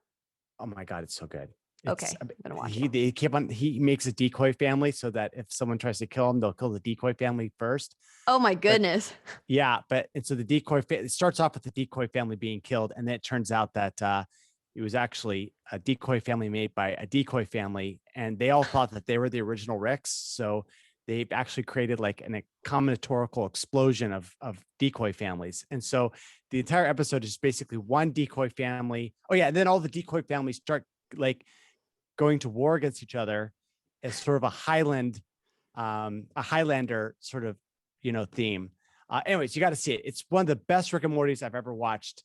Oh my God, it's so good. Okay, I'm gonna watch he, it. they keep on, he makes a decoy family so that if someone tries to kill him, they'll kill the decoy family first. Oh my But goodness. yeah, and so the it starts off with the decoy family being killed, and then it turns out that it was actually a decoy family made by a decoy family, and they all thought that they were the original Ricks. So they actually created like a combinatorial explosion of decoy families, and so the entire episode is basically one decoy family. Oh yeah, and then all the decoy families start like going to war against each other as sort of a Highlander sort of, theme. Anyways, you got to see it. It's one of the best Rick and Morty's I've ever watched.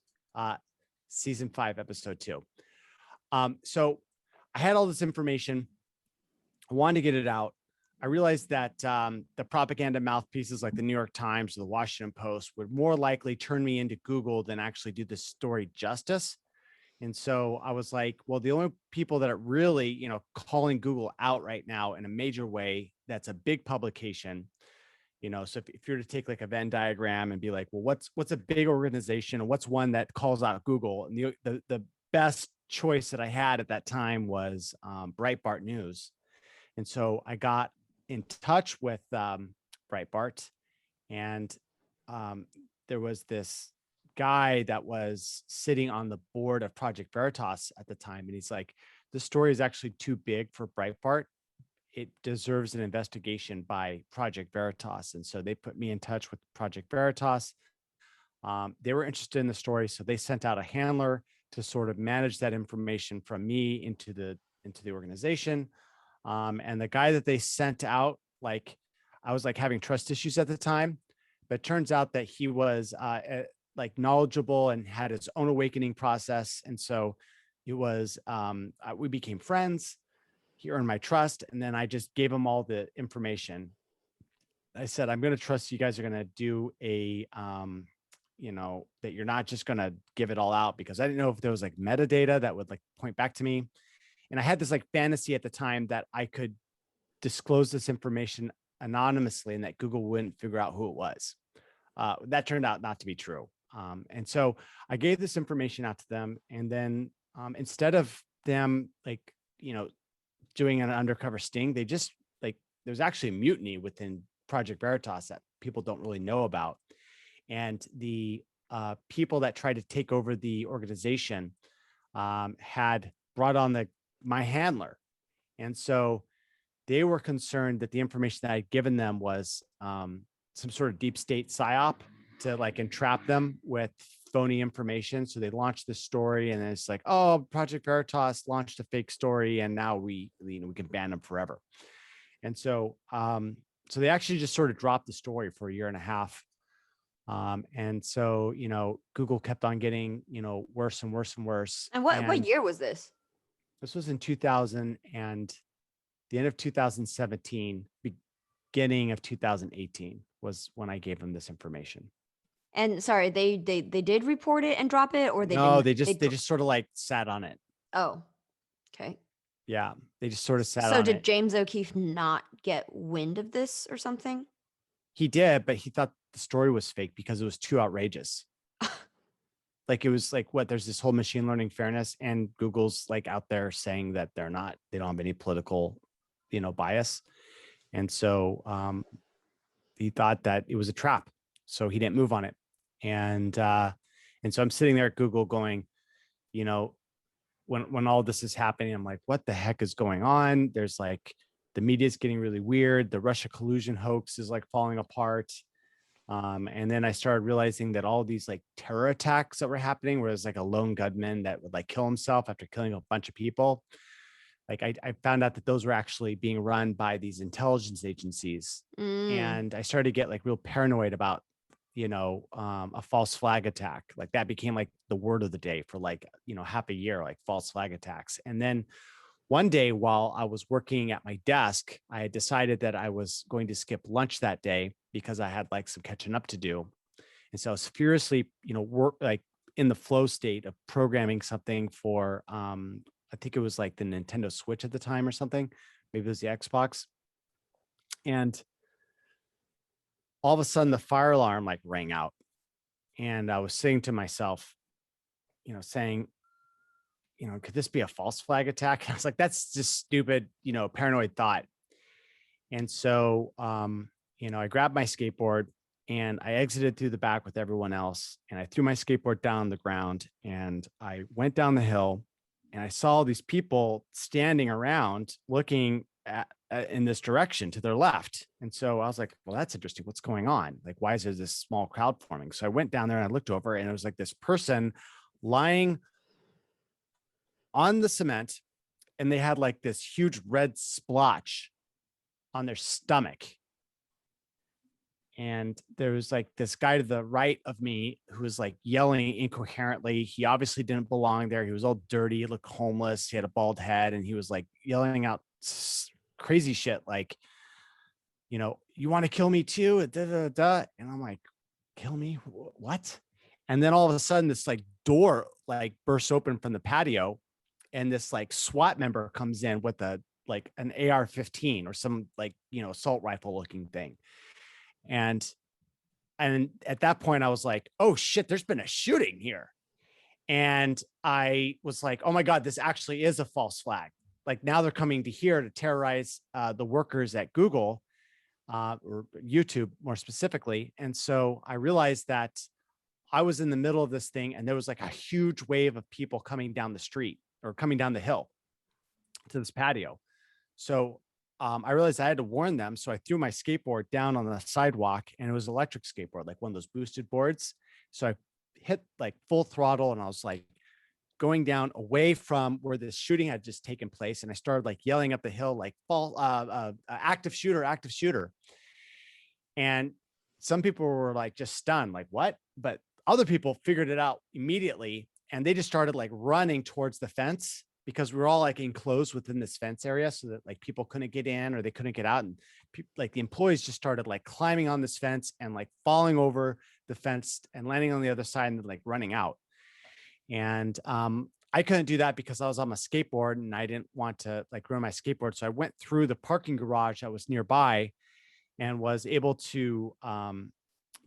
Season 5, episode 2. So I had all this information. I wanted to get it out. I realized that the propaganda mouthpieces like the New York Times or the Washington Post would more likely turn me into Google than actually do the story justice. And so I was like, well, the only people that are really, calling Google out right now in a major way, that's a big publication. So if you were to take like a Venn diagram and be like, well, what's a big organization and what's one that calls out Google? And the best choice that I had at that time was Breitbart News. And so I got in touch with Breitbart, and there was this guy that was sitting on the board of Project Veritas at the time. And he's like, the story is actually too big for Breitbart. It deserves an investigation by Project Veritas. And so they put me in touch with Project Veritas. They were interested in the story. So they sent out a handler to sort of manage that information from me into the organization. And the guy that they sent out, like, I was like having trust issues at the time, but it turns out that he was like knowledgeable and had his own awakening process. And so it was, we became friends. He earned my trust. And then I just gave him all the information. I said, I'm going to trust you guys are going to do that you're not just going to give it all out, because I didn't know if there was like metadata that would like point back to me. And I had this like fantasy at the time that I could disclose this information anonymously and that Google wouldn't figure out who it was. That turned out not to be true. And so I gave this information out to them. And then instead of them like, doing an undercover sting, they just like, there's actually a mutiny within Project Veritas that people don't really know about. And the people that tried to take over the organization had brought on my handler. And so they were concerned that the information that I'd given them was some sort of deep state psyop to like entrap them with phony information. So they launched this story, and it's like, oh, Project Veritas launched a fake story, and now we can ban them forever. And so, so they actually just sort of dropped the story for a year and a half. And so, Google kept on getting, worse and worse and worse. And what And year was this? this was in 2000 and the end of 2017, beginning of 2018 was when I gave them this information. And sorry, they did report it and drop it, or they No, didn't. they just sort of like sat on it. Oh, okay. Yeah, they just sort of sat So on did it. James O'Keefe not get wind of this or something? He did, but he thought the story was fake because it was too outrageous. Like it was like what there's this whole machine learning fairness, and Google's like out there saying that they don't have any political, bias. And so he thought that it was a trap. So he didn't move on it. And so I'm sitting there at Google going, you know, when all this is happening, I'm like, what the heck is going on? There's like the media is getting really weird. The Russia collusion hoax is like falling apart. And then I started realizing that all these like terror attacks that were happening, where there's like a lone gunman that would like kill himself after killing a bunch of people. Like I found out that those were actually being run by these intelligence agencies. Mm. And I started to get like real paranoid about, a false flag attack. Like that became like the word of the day for like, half a year, like false flag attacks. And then one day while I was working at my desk, I had decided that I was going to skip lunch that day because I had like some catching up to do. And so I was furiously, work like in the flow state of programming something for I think it was like the Nintendo Switch at the time or something. Maybe it was the Xbox. And all of a sudden the fire alarm like rang out. And I was saying to myself, saying, could this be a false flag attack? And I was like, that's just stupid, paranoid thought. And so, I grabbed my skateboard and I exited through the back with everyone else. And I threw my skateboard down on the ground and I went down the hill and I saw these people standing around looking in this direction to their left. And so I was like, well, that's interesting. What's going on? Like, why is there this small crowd forming? So I went down there and I looked over and it was like this person lying on the cement and they had like this huge red splotch on their stomach. And there was like this guy to the right of me who was like yelling incoherently. He obviously didn't belong there. He was all dirty, he looked homeless, he had a bald head, and he was like yelling out crazy shit like, you want to kill me too? Da, da, da. And I'm like, kill me? What? And then all of a sudden, this like door like bursts open from the patio, and this like SWAT member comes in with like an AR-15 or some like assault rifle looking thing. And at that point I was like, oh shit, there's been a shooting here. And I was like, oh my God, this actually is a false flag. Like now they're coming to here to terrorize the workers at Google or YouTube more specifically. And so I realized that I was in the middle of this thing and there was like a huge wave of people coming down the street or coming down the hill to this patio. So I realized I had to warn them. So I threw my skateboard down on the sidewalk and it was an electric skateboard, like one of those boosted boards. So I hit like full throttle and I was like going down away from where this shooting had just taken place. And I started like yelling up the hill, like active shooter, active shooter. And some people were like just stunned, like what? But other people figured it out immediately and they just started like running towards the fence because we were all like enclosed within this fence area so that like people couldn't get in or they couldn't get out. And like the employees just started like climbing on this fence and like falling over the fence and landing on the other side and then, like running out. And I couldn't do that because I was on my skateboard and I didn't want to like ruin my skateboard. So I went through the parking garage that was nearby and was able to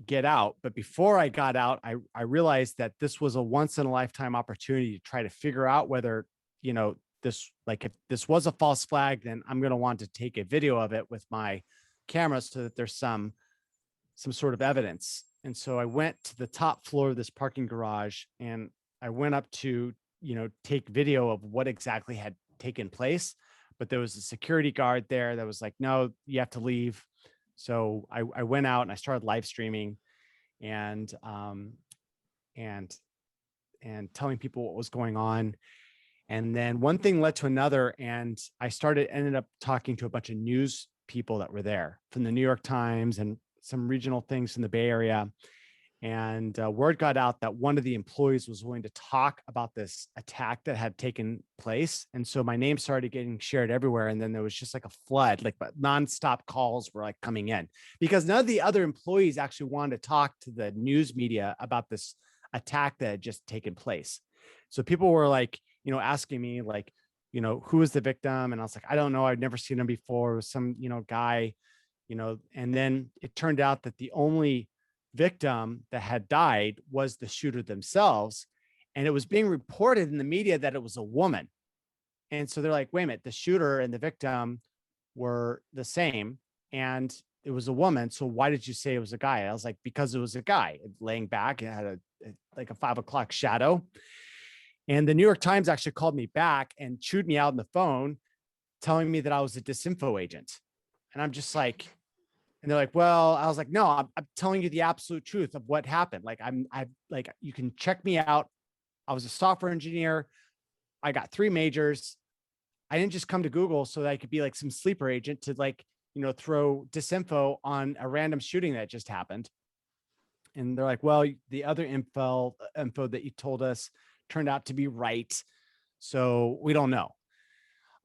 get out. But before I got out, I realized that this was a once in a lifetime opportunity to try to figure out whether, this, like if this was a false flag, then I'm going to want to take a video of it with my camera so that there's some sort of evidence. And so I went to the top floor of this parking garage and I went up to, take video of what exactly had taken place. But there was a security guard there that was like, no, you have to leave. So I went out and I started live streaming and and telling people what was going on. And then one thing led to another, and I ended up talking to a bunch of news people that were there from the New York Times and some regional things in the Bay Area. And word got out that one of the employees was willing to talk about this attack that had taken place. And so my name started getting shared everywhere. And then there was just like a flood, like nonstop calls were like coming in because none of the other employees actually wanted to talk to the news media about this attack that had just taken place. So people were like, asking me like, who is the victim? And I was like, I don't know. I've never seen him before. It was some, guy, and then it turned out that the only victim that had died was the shooter themselves. And it was being reported in the media that it was a woman. And so they're like, wait a minute, the shooter and the victim were the same. And it was a woman. So why did you say it was a guy? I was like, because it was a guy laying back. It had like a 5 o'clock shadow. And the New York Times actually called me back and chewed me out on the phone, telling me that I was a disinfo agent. And I'm just like, and they're like, well, I was like, no, I'm telling you the absolute truth of what happened. Like, like, you can check me out. I was a software engineer. I got 3 majors. I didn't just come to Google so that I could be like some sleeper agent to like, throw disinfo on a random shooting that just happened. And they're like, well, the other info that you told us turned out to be right. So we don't know.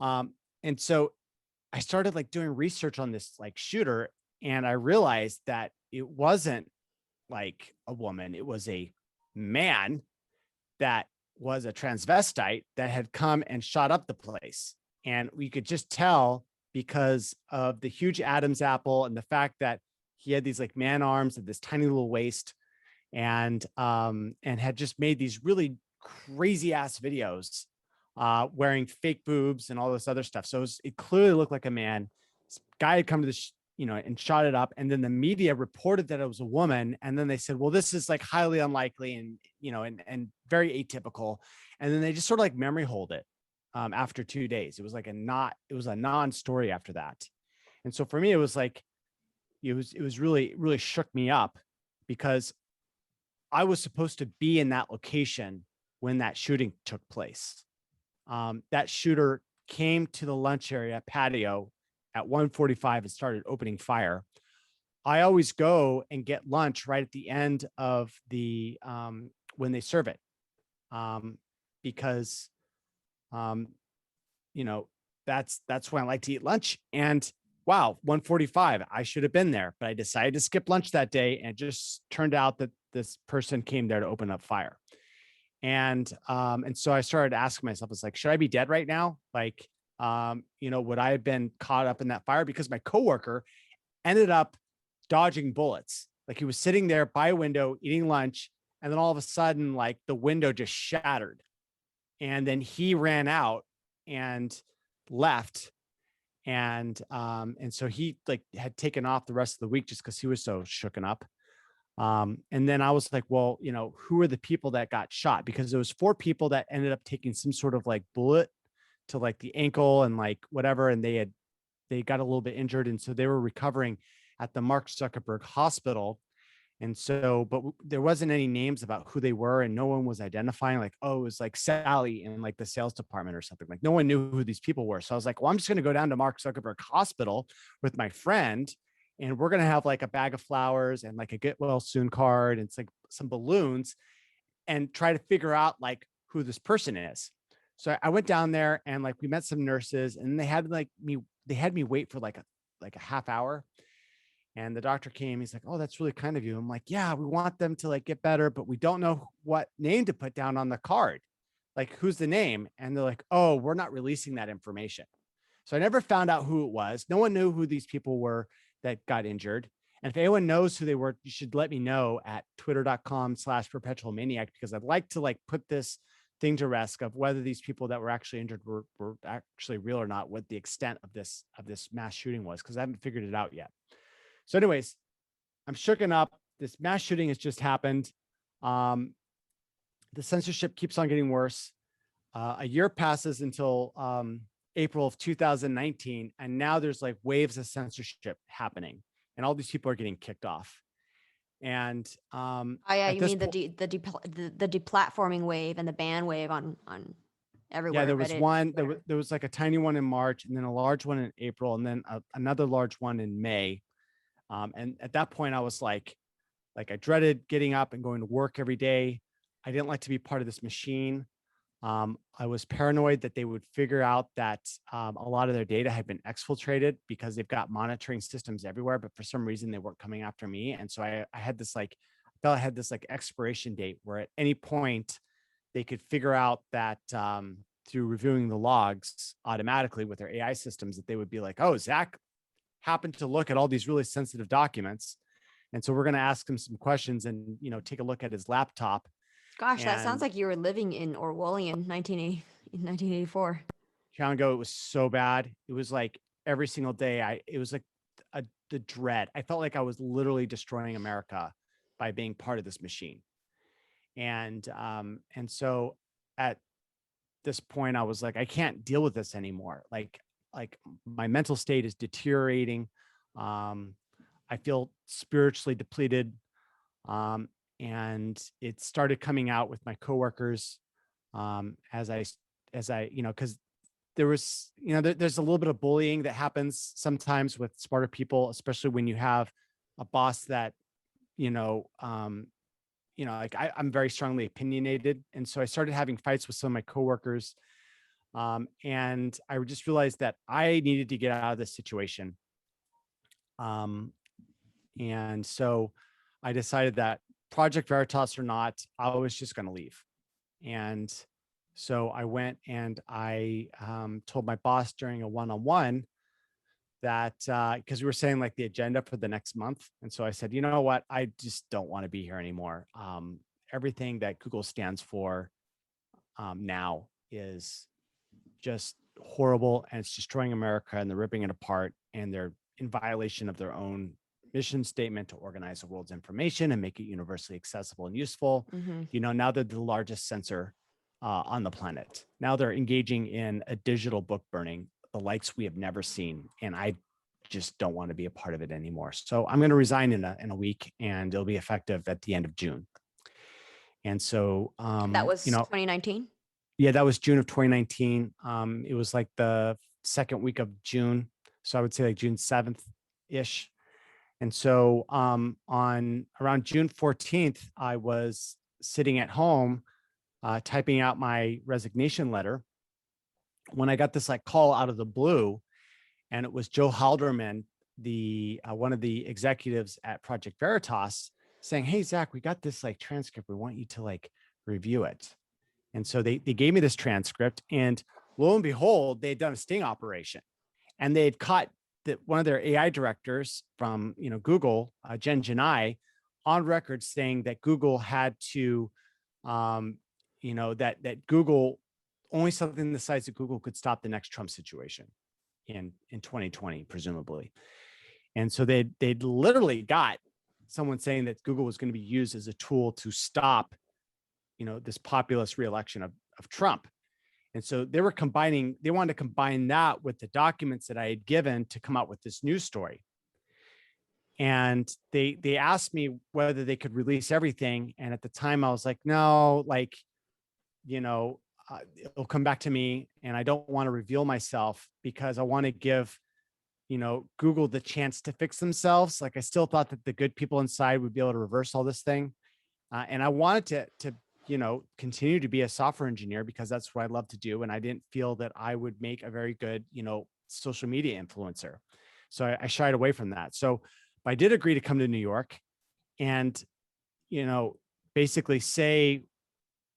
And so I started like doing research on this like shooter, and I realized that it wasn't like a woman, it was a man that was a transvestite that had come and shot up the place. And we could just tell because of the huge Adam's apple and the fact that he had these like man arms and this tiny little waist, and had just made these really crazy ass videos wearing fake boobs and all this other stuff. So it clearly looked like a man. This guy had come to the and shot it up, and then the media reported that it was a woman, and then they said, well, this is like highly unlikely and and very atypical, and then they just sort of like memory hold it after 2 days. It was like it was a non-story after that. And so for me, it was like it was really shook me up because I was supposed to be in that location when that shooting took place. That shooter came to the lunch area patio at 1:45 and started opening fire. I always go and get lunch right at the end of the when they serve it, um, because um, you know that's when I like to eat lunch. And wow, 1:45, I should have been there, but I decided to skip lunch that day, and it just turned out that this person came there to open up fire. And so I started asking myself, it's like, should I be dead right now? Like, would I have been caught up in that fire? Because my coworker ended up dodging bullets. Like he was sitting there by a window eating lunch, and then all of a sudden, like the window just shattered. And then he ran out and left. And so he like had taken off the rest of the week just because he was so shooken up. And then I was like, well, who are the people that got shot? Because there was 4 people that ended up taking some sort of like bullet to like the ankle and like whatever. And they got a little bit injured. And so they were recovering at the Mark Zuckerberg hospital. And so, but there wasn't any names about who they were, and no one was identifying like, oh, it was like Sally in like the sales department or something. Like no one knew who these people were. So I was like, well, I'm just going to go down to Mark Zuckerberg hospital with my friend, and we're going to have like a bag of flowers and like a get well soon card and it's like some balloons, and try to figure out like who this person is. So I went down there, and like we met some nurses, and they had me wait for like a half hour. And the doctor came, he's like, oh, that's really kind of you. I'm like, yeah, we want them to like get better, but we don't know what name to put down on the card. Like, who's the name? And they're like, oh, we're not releasing that information. So I never found out who it was. No one knew who these people were that got injured. And if anyone knows who they were, you should let me know at twitter.com/perpetual maniac, because I'd like to like put this thing to rest of whether these people that were actually injured were actually real or not, what the extent of this mass shooting was, because I haven't figured it out yet. So anyways, I'm shooken up. This mass shooting has just happened. Um, the censorship keeps on getting worse. A year passes until April of 2019, and now there's like waves of censorship happening, and all these people are getting kicked off. And Oh yeah, at you this mean point, the deplatforming wave and the ban wave on yeah, everywhere, there was Reddit, one. Twitter. There was like a tiny one in March, and then a large one in April, and then another large one in May. And at that point, I was like, Like I dreaded getting up and going to work every day. I didn't like to be part of this machine. I was paranoid that they would figure out that a lot of their data had been exfiltrated because they've got monitoring systems everywhere, but for some reason they weren't coming after me. And so I had this like, I felt I had this like expiration date where at any point they could figure out that through reviewing the logs automatically with their AI systems, that they would be like, oh, Zach happened to look at all these really sensitive documents. And so we're going to ask him some questions and, take a look at his laptop. Gosh, that sounds And like you were living in Orwellian 1984. Chango, it was so bad. It was like every single day. It was like the dread. I felt like I was literally destroying America by being part of this machine. And so at this point, I was like, I can't deal with this anymore. Like my mental state is deteriorating. Um, I feel spiritually depleted. And it started coming out with my coworkers as because there was, there's a little bit of bullying that happens sometimes with smarter people, especially when you have a boss that, you know, um, like I'm very strongly opinionated. And so I started having fights with some of my coworkers. And I just realized that I needed to get out of this situation. Um, and so I decided that Project Veritas or not, I was just going to leave. And so I went and I told my boss during a one-on-one that because we were saying like the agenda for the next month. And so I said, you know what? I just don't want to be here anymore. Everything that Google stands for now is just horrible and it's destroying America and they're ripping it apart and they're in violation of their own mission statement to organize the world's information and make it universally accessible and useful. Mm-hmm. Now they're the largest censor on the planet. Now they're engaging in a digital book burning, the likes we have never seen. And I just don't want to be a part of it anymore. So I'm going to resign in a week and it'll be effective at the end of June. And so, That was 2019. yeah, that was June of 2019. It was like the second week of June. So I would say like June 7th ish. And so on around June 14th, I was sitting at home typing out my resignation letter when I got this like call out of the blue. And it was Joe Halderman, the one of the executives at Project Veritas, saying, "Hey, Zach, we got this like transcript. We want you to like review it." And so they gave me this transcript, and lo and behold, they had done a sting operation, and they had caught that one of their AI directors from Google, Jen Janai, on record saying that Google had to, that Google only something the size of Google could stop the next Trump situation in 2020, presumably. And so they'd literally got someone saying that Google was going to be used as a tool to stop this populist reelection of Trump. And so they wanted to combine that with the documents that I had given to come out with this news story. And they asked me whether they could release everything. And at the time I was like, no, like, it'll come back to me. And I don't want to reveal myself because I want to give, Google the chance to fix themselves. Like I still thought that the good people inside would be able to reverse all this thing. And I wanted to continue to be a software engineer because that's what I love to do. And I didn't feel that I would make a very good, social media influencer. So I shied away from that. So I did agree to come to New York and, basically say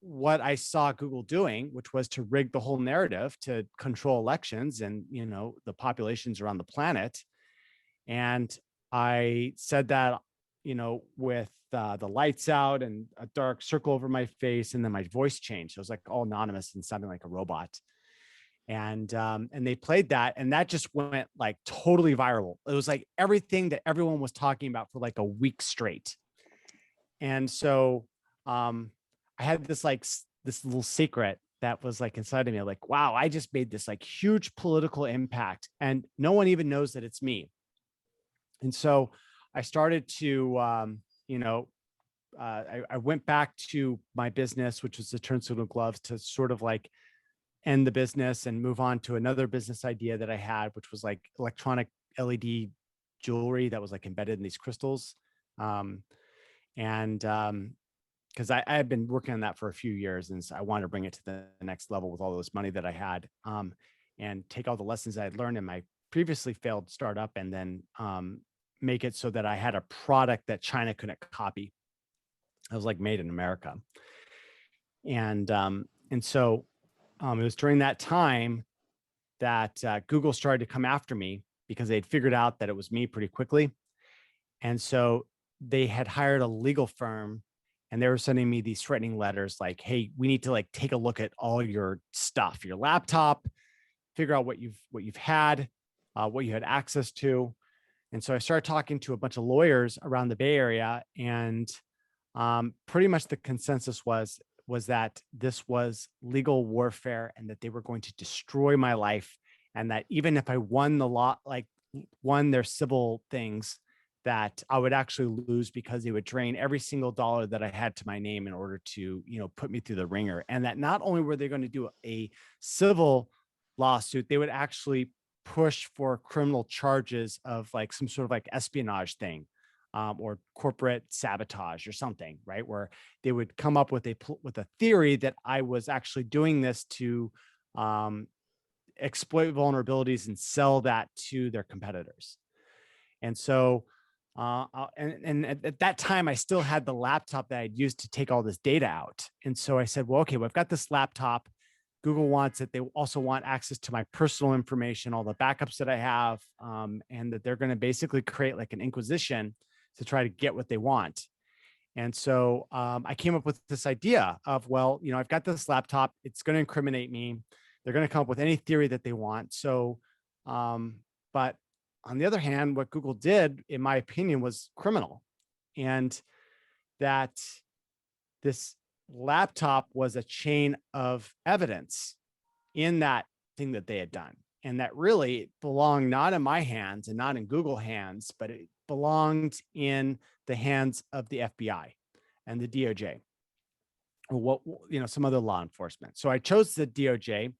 what I saw Google doing, which was to rig the whole narrative to control elections and, the populations around the planet. And I said that, with the lights out and a dark circle over my face, and then my voice changed. It was like all anonymous and sounding like a robot. And they played that, and that just went like totally viral. It was like everything that everyone was talking about for like a week straight. And so I had this this little secret that was like inside of me, like, wow, I just made this like huge political impact, and no one even knows that it's me. And so I started to, I went back to my business, which was the turnstile gloves, to sort of like end the business and move on to another business idea that I had, which was like electronic LED jewelry that was like embedded in these crystals. And because I had been working on that for a few years, and so I wanted to bring it to the next level with all this money that I had, and take all the lessons I had learned in my previously failed startup, and then make it so that I had a product that China couldn't copy. I was like made in America, and so it was during that time that Google started to come after me because they'd figured out that it was me pretty quickly. And so they had hired a legal firm, and they were sending me these threatening letters like, "Hey, we need to like take a look at all your stuff, your laptop, figure out what you've had, what you had access to." And so I started talking to a bunch of lawyers around the Bay Area, and pretty much the consensus was that this was legal warfare, and that they were going to destroy my life, and that even if I won the law, like won their civil things, that I would actually lose because they would drain every single dollar that I had to my name in order to, put me through the ringer. And that not only were they going to do a civil lawsuit, they would actually push for criminal charges of like some sort of like espionage thing, or corporate sabotage or something, right? Where they would come up with a theory that I was actually doing this to um, exploit vulnerabilities and sell that to their competitors. And so, and at that time, I still had the laptop that I'd used to take all this data out. And so I said, well, okay, well, I've got this laptop. Google wants it. They also want access to my personal information, all the backups that I have, and that they're going to basically create like an inquisition to try to get what they want. And so I came up with this idea of, well, I've got this laptop. It's going to incriminate me. They're going to come up with any theory that they want. So, but on the other hand, what Google did, in my opinion, was criminal. And that this laptop was a chain of evidence in that thing that they had done. And that really belonged not in my hands and not in Google hands, but it belonged in the hands of the FBI and the DOJ, or some other law enforcement. So I chose the DOJ.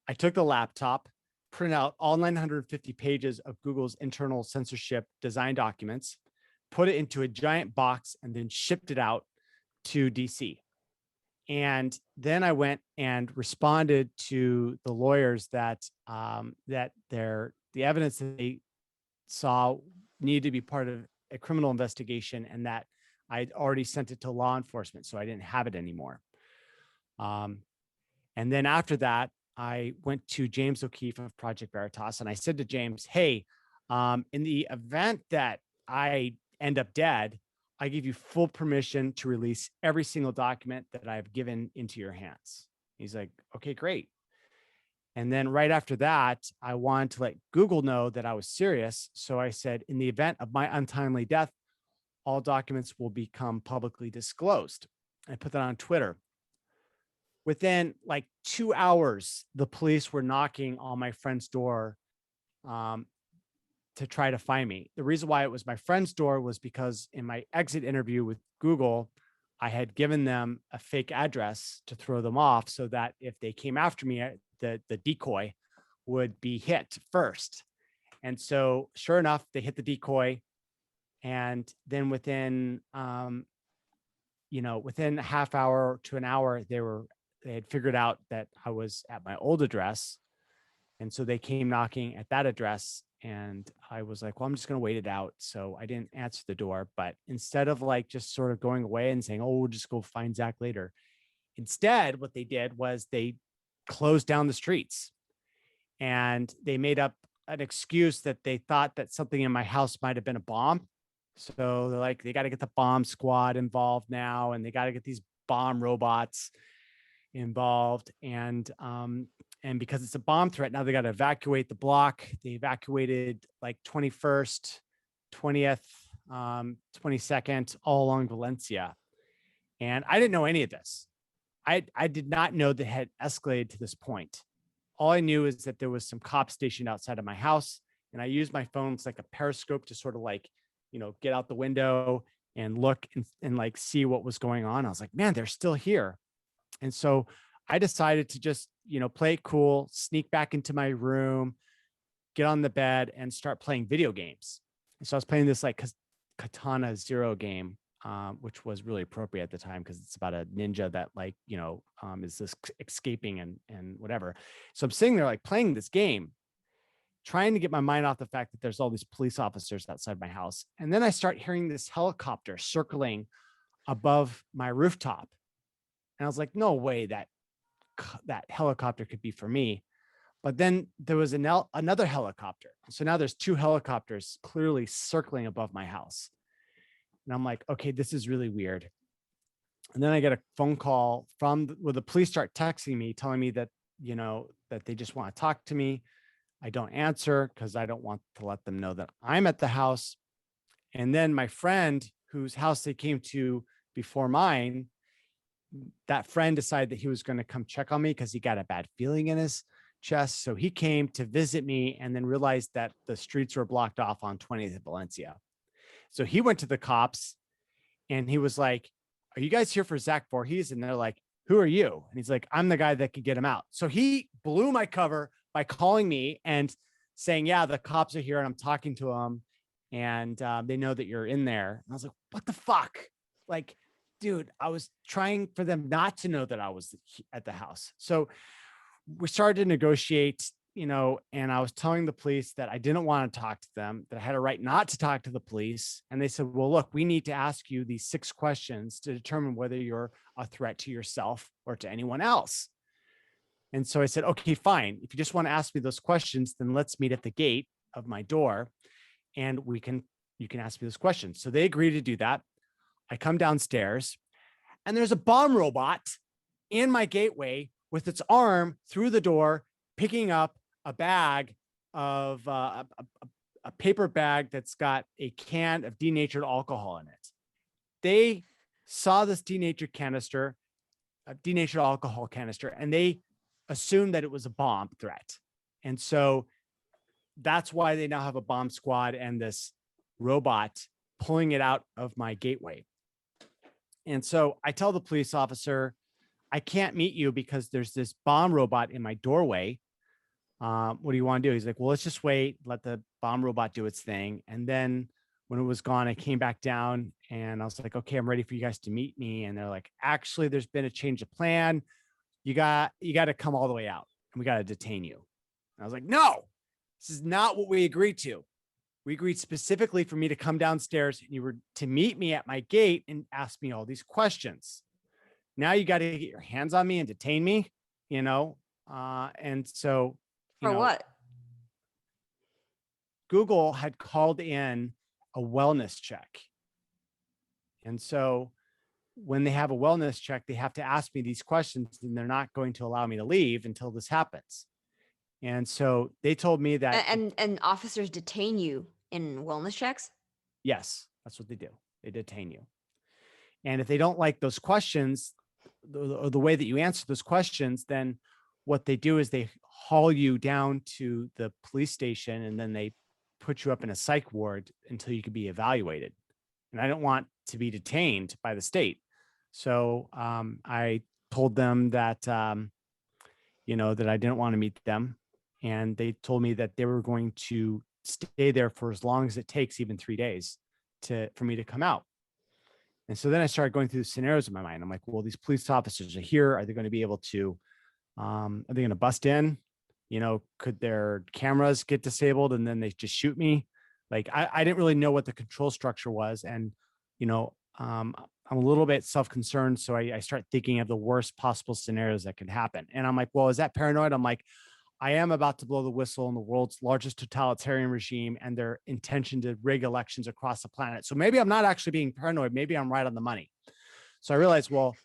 I took the laptop, printed out all 950 pages of Google's internal censorship design documents, put it into a giant box, and then shipped it out to DC. And then I went and responded to the lawyers that the evidence that they saw needed to be part of a criminal investigation, and that I'd already sent it to law enforcement, so I didn't have it anymore. And then after that, I went to James O'Keefe of Project Veritas, and I said to James, "Hey, in the event that I end up dead, I give you full permission to release every single document that I've given into your hands." He's like, "Okay, great." And then right after that, I wanted to let Google know that I was serious. So I said, "In the event of my untimely death, all documents will become publicly disclosed." I put that on Twitter. Within like 2 hours, the police were knocking on my friend's door, um, to try to find me. The reason why it was my friend's door was because in my exit interview with Google, I had given them a fake address to throw them off, so that if they came after me, the decoy would be hit first. And so sure enough, they hit the decoy. And then within a half hour to an hour, they had figured out that I was at my old address. And so they came knocking at that address, and I was like, well, I'm just going to wait it out. So I didn't answer the door, but instead of like just sort of going away and saying, "Oh, we'll just go find Zach later," instead, what they did was they closed down the streets, and they made up an excuse that they thought that something in my house might have been a bomb. So they're like, they got to get the bomb squad involved now, and they got to get these bomb robots involved. And because it's a bomb threat, now they got to evacuate the block. They evacuated like 21st, 20th, 22nd, all along Valencia. And I didn't know any of this. I did not know that it had escalated to this point. All I knew is that there was some cops stationed outside of my house, and I used my phone. It's like a periscope to sort of like, get out the window and look and like see what was going on. I was like, man, they're still here. And so I decided to just, play it cool, sneak back into my room, get on the bed, and start playing video games. And so I was playing this like Katana Zero game. which was really appropriate at the time because it's about a ninja that like, is this escaping and whatever. So I'm sitting there like playing this game, trying to get my mind off the fact that there's all these police officers outside my house. And then I start hearing this helicopter circling above my rooftop. And I was like, no way that helicopter could be for me. But then there was another helicopter. So now there's two helicopters clearly circling above my house. And I'm like, okay, this is really weird. And then I get a phone call where the police start texting me, telling me that, that they just want to talk to me. I don't answer because I don't want to let them know that I'm at the house. And then my friend whose house they came to before mine, that friend decided that he was going to come check on me because he got a bad feeling in his chest. So he came to visit me and then realized that the streets were blocked off on 20th and Valencia. So he went to the cops and he was like, are you guys here for Zach Vorhies? And they're like, who are you? And he's like, I'm the guy that could get him out. So he blew my cover by calling me and saying, yeah, the cops are here and I'm talking to them and they know that you're in there. And I was like, what the fuck? Like, dude, I was trying for them not to know that I was at the house. So we started to negotiate, and I was telling the police that I didn't want to talk to them, that I had a right not to talk to the police. And they said, well, look, we need to ask you these 6 questions to determine whether you're a threat to yourself or to anyone else. And so I said, okay, fine. If you just want to ask me those questions, then let's meet at the gate of my door and you can ask me those questions. So they agreed to do that. I come downstairs and there's a bomb robot in my gateway with its arm through the door, picking up a bag of a paper bag that's got a can of denatured alcohol in it. They saw this denatured alcohol canister, and they assumed that it was a bomb threat. And so that's why they now have a bomb squad and this robot pulling it out of my gateway. And so I tell the police officer, I can't meet you because there's this bomb robot in my doorway. What do you want to do? He's like, well, let's just wait, let the bomb robot do its thing. And then when it was gone, I came back down and I was like, okay, I'm ready for you guys to meet me. And they're like, actually, there's been a change of plan. You got to come all the way out and we got to detain you. And I was like, no, this is not what we agreed to. We agreed specifically for me to come downstairs and you were to meet me at my gate and ask me all these questions. Now you got to get your hands on me and detain me, and so, For what? Google had called in a wellness check. And so when they have a wellness check, they have to ask me these questions and they're not going to allow me to leave until this happens. And so they told me that. And officers detain you in wellness checks? Yes, that's what they do. They detain you. And if they don't like those questions, or the way that you answer those questions, then what they do is they haul you down to the police station and then they put you up in a psych ward until you can be evaluated. And I don't want to be detained by the state. So I told them that, that I didn't want to meet them. And they told me that they were going to stay there for as long as it takes, even 3 days for me to come out. And so then I started going through the scenarios in my mind. I'm like, well, these police officers are here. Are they going to be able to, are they going to bust in? Could their cameras get disabled and then they just shoot me? Like, I didn't really know what the control structure was. And, I'm a little bit self-concerned. So I start thinking of the worst possible scenarios that could happen. And I'm like, well, is that paranoid? I'm like, I am about to blow the whistle on the world's largest totalitarian regime and their intention to rig elections across the planet. So maybe I'm not actually being paranoid. Maybe I'm right on the money. So I realized, well,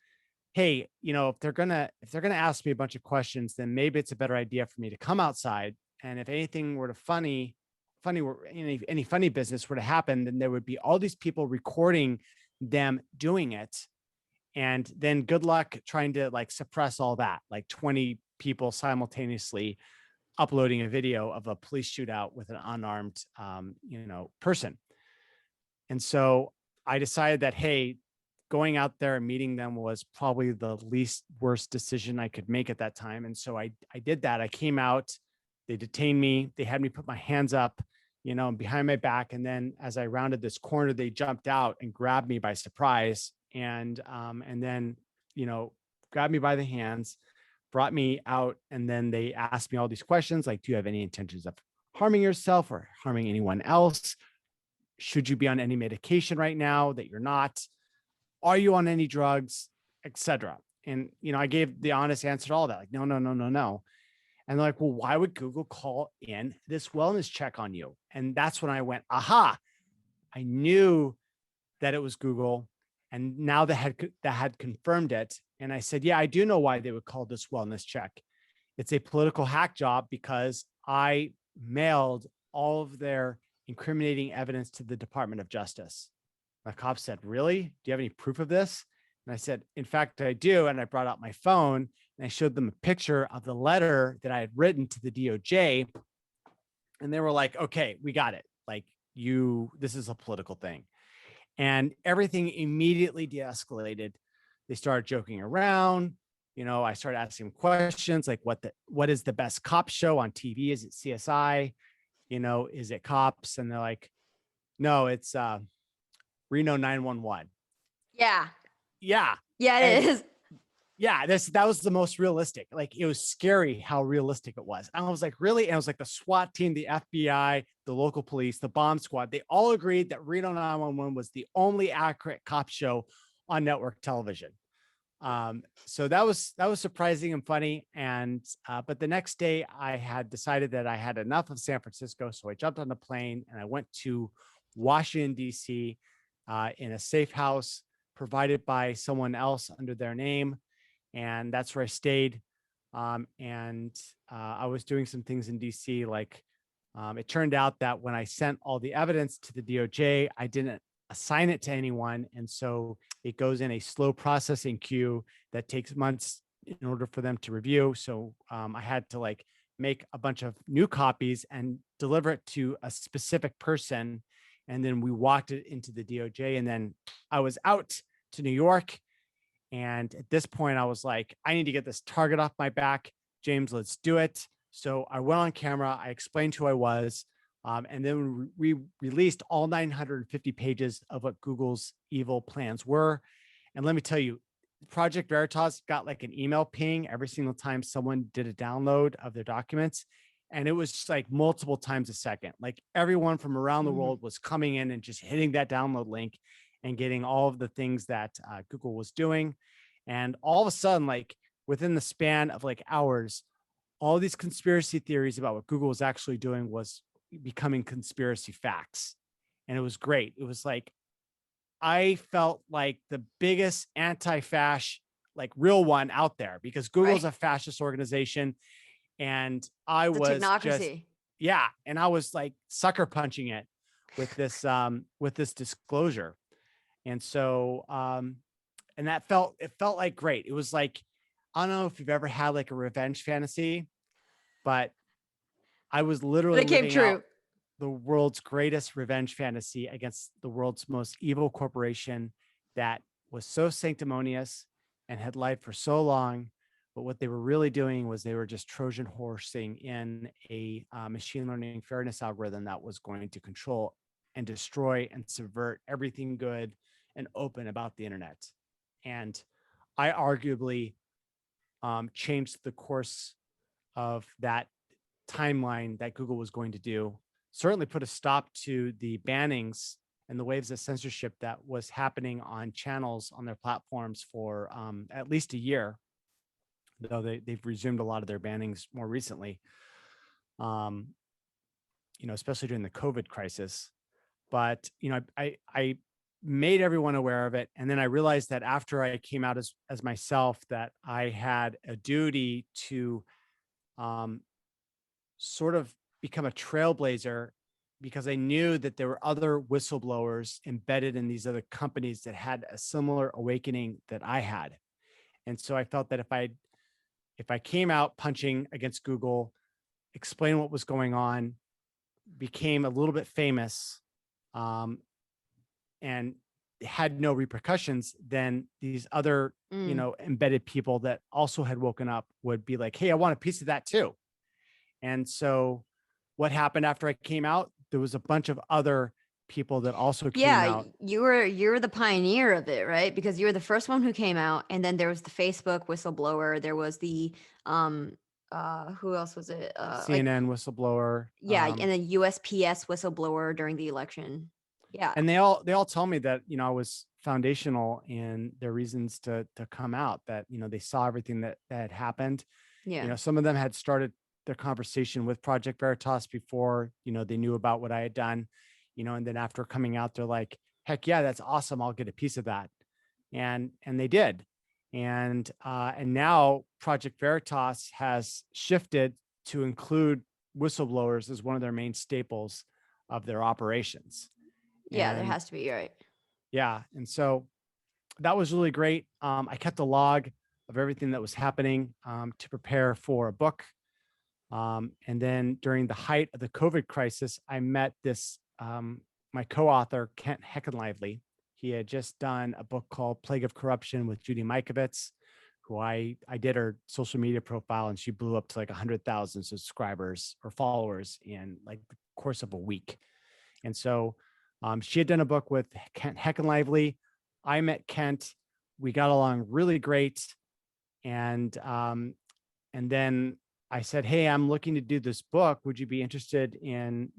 hey, if they're gonna ask me a bunch of questions, then maybe it's a better idea for me to come outside. And if anything were to any funny business were to happen, then there would be all these people recording them doing it. And then good luck trying to suppress all that, 20 people simultaneously uploading a video of a police shootout with an unarmed, person. And so I decided that, hey, going out there and meeting them was probably the least worst decision I could make at that time. And so I did that. I came out, they detained me. They had me put my hands up behind my back. And then as I rounded this corner, they jumped out and grabbed me by surprise. And then, you know, grabbed me by the hands, brought me out. And then they asked me all these questions like, do you have any intentions of harming yourself or harming anyone else? Should you be on any medication right now that you're not? Are you on any drugs, etc.? And, I gave the honest answer to all that, like, no, no, no, no, no. And they're like, well, why would Google call in this wellness check on you? And that's when I went, aha, I knew that it was Google. And now that had confirmed it. And I said, yeah, I do know why they would call this wellness check. It's a political hack job because I mailed all of their incriminating evidence to the Department of Justice. The cop said, really? Do you have any proof of this? And I said, in fact, I do. And I brought out my phone and I showed them a picture of the letter that I had written to the DOJ. And they were like, okay, we got it. Like, this is a political thing. And everything immediately de-escalated. They started joking around. I started asking questions like, what is the best cop show on TV? Is it CSI? Is it Cops? And they're like, no, it's Reno 911. Yeah. Yeah. Yeah, And it is. yeah, that was the most realistic. Like, it was scary how realistic it was. And I was like, really? And it was like the SWAT team, the FBI, the local police, the bomb squad, they all agreed that Reno 911 was the only accurate cop show on network television. So that was surprising and funny. And but the next day I had decided that I had enough of San Francisco. So I jumped on a plane and I went to Washington, D.C. In a safe house provided by someone else under their name. And that's where I stayed. I was doing some things in DC. Like, it turned out that when I sent all the evidence to the DOJ, I didn't assign it to anyone. And so it goes in a slow processing queue that takes months in order for them to review. So I had to like make a bunch of new copies and deliver it to a specific person. And then we walked it into the DOJ. And then I was out to New York. And at this point, I was like, I need to get this target off my back. James, let's do it. So I went on camera. I explained who I was. And then we released all 950 pages of what Google's evil plans were. And let me tell you, Project Veritas got like an email ping every single time someone did a download of their documents. And it was just like multiple times a second. Like, everyone from around the world was coming in and just hitting that download link and getting all of the things that Google was doing. And all of a sudden, like within the span of like hours, all these conspiracy theories about what Google was actually doing was becoming conspiracy facts. And it was great. It was like, I felt like the biggest anti-fascist, like real one out there, because Google's Right. a fascist organization. And I The was just, technocracy. yeah. And I was like sucker punching it with this disclosure. And so, and it felt like great. It was like, I don't know if you've ever had like a revenge fantasy, but I was But literally it came living out true. the world's greatest revenge fantasy against the world's most evil corporation that was so sanctimonious and had lied for so long. But what they were really doing was they were just Trojan horsing in a machine learning fairness algorithm that was going to control and destroy and subvert everything good and open about the internet. And I arguably changed the course of that timeline that Google was going to do, certainly put a stop to the bannings and the waves of censorship that was happening on channels on their platforms for at least a year, though they've resumed a lot of their bannings more recently, especially during the COVID crisis. But, I made everyone aware of it. And then I realized that after I came out as myself, that I had a duty to sort of become a trailblazer, because I knew that there were other whistleblowers embedded in these other companies that had a similar awakening that I had. And so I felt that if I came out punching against Google, explain what was going on, became a little bit famous, and had no repercussions, then these other, embedded people that also had woken up would be like, hey, I want a piece of that too. And so what happened after I came out? there was a bunch of other people that also came Yeah, out. you were the pioneer of it, right? Because you were the first one who came out, and then there was the Facebook whistleblower. There was the um who else was it? Like CNN whistleblower. yeah, and then USPS whistleblower during the election. Yeah, And they all tell me that, I was foundational in their reasons to come out, that, they saw everything that had happened. yeah, Some of them had started their conversation with Project Veritas before, they knew about what I had done, and then after coming out, they're like, heck yeah, that's awesome. I'll get a piece of that. And they did. And now Project Veritas has shifted to include whistleblowers as one of their main staples of their operations. yeah. There And has to be, right. yeah, and so that was really great. I kept a log of everything that was happening, to prepare for a book. And then during the height of the COVID crisis, I met this my co-author Kent Heckenlively. He had just done a book called Plague of Corruption with Judy Mikovits, who I did her social media profile, and she blew up to like 100,000 subscribers or followers in like the course of a week. And so she had done a book with Kent Heckenlively. I met Kent. We got along really great. And then I said, "Hey, I'm looking to do this book. Would you be interested in